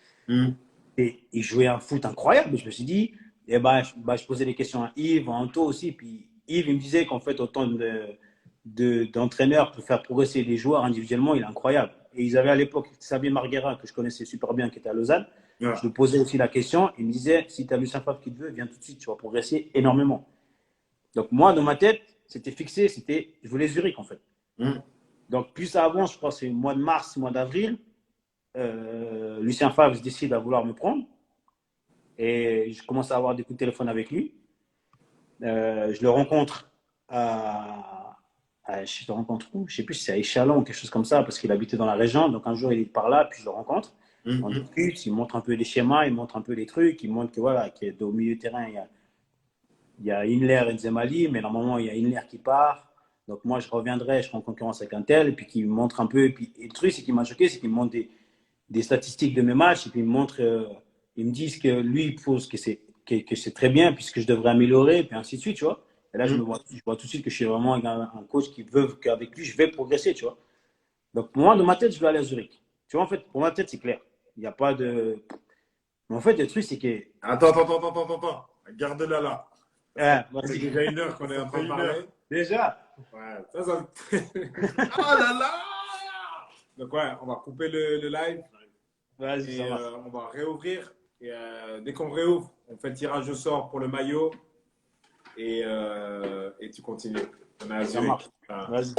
Et ils jouaient un foot incroyable. Et je me suis dit, je posais des questions à Yves, à Anto aussi. Puis Yves, il me disait qu'en fait, autant d'entraîneurs pour faire progresser les joueurs individuellement, il est incroyable. Et ils avaient à l'époque Xavier Marguera, que je connaissais super bien, qui était à Lausanne. Ouais. Je lui posais aussi la question. Il me disait, si tu as Lucien Favre qui te veut, viens tout de suite, tu vas progresser énormément. Donc moi, dans ma tête, c'était fixé, je voulais Zurich, en fait. Donc plus ça avance, je crois que c'est mois de mars, mois d'avril, Lucien Favre décide à vouloir me prendre. Et je commence à avoir des coups de téléphone avec lui. Je le rencontre je le rencontre où? Je ne sais plus si c'est à Échalon ou quelque chose comme ça, parce qu'il habitait dans la région. Donc un jour, il est par là, puis je le rencontre. On discute, il montre un peu les schémas, il montre un peu les trucs, il montre que voilà, qu'au milieu du terrain, il y a Inler et Zemali, mais normalement, il y a Inler qui part. Donc moi, je reviendrai, je serai en concurrence avec un tel, et puis qui me montre un peu. Et puis le truc, c'est qu'il m'a choqué, c'est qu'il me montre des statistiques de mes matchs, et puis ils me disent que lui, il pose que c'est très bien, puisque je devrais améliorer, et puis ainsi de suite, tu vois. Et là, je vois tout de suite que je suis vraiment un coach qui veut qu'avec lui, je vais progresser, tu vois. Donc, moi, dans ma tête, je veux aller à Zurich. Tu vois, en fait, pour ma tête, c'est clair. Il n'y a pas de... Mais en fait, le truc, c'est que... Attends. Garde-la là. C'est déjà 1 heure qu'on est en train de parler. Déjà? Ouais, ça... Oh là là! Donc, ouais, on va couper le live. Vas-y, et on va réouvrir. Et dès qu'on réouvre, on fait le tirage au sort pour le maillot. Et tu continues. On a ça marche. Vas-y.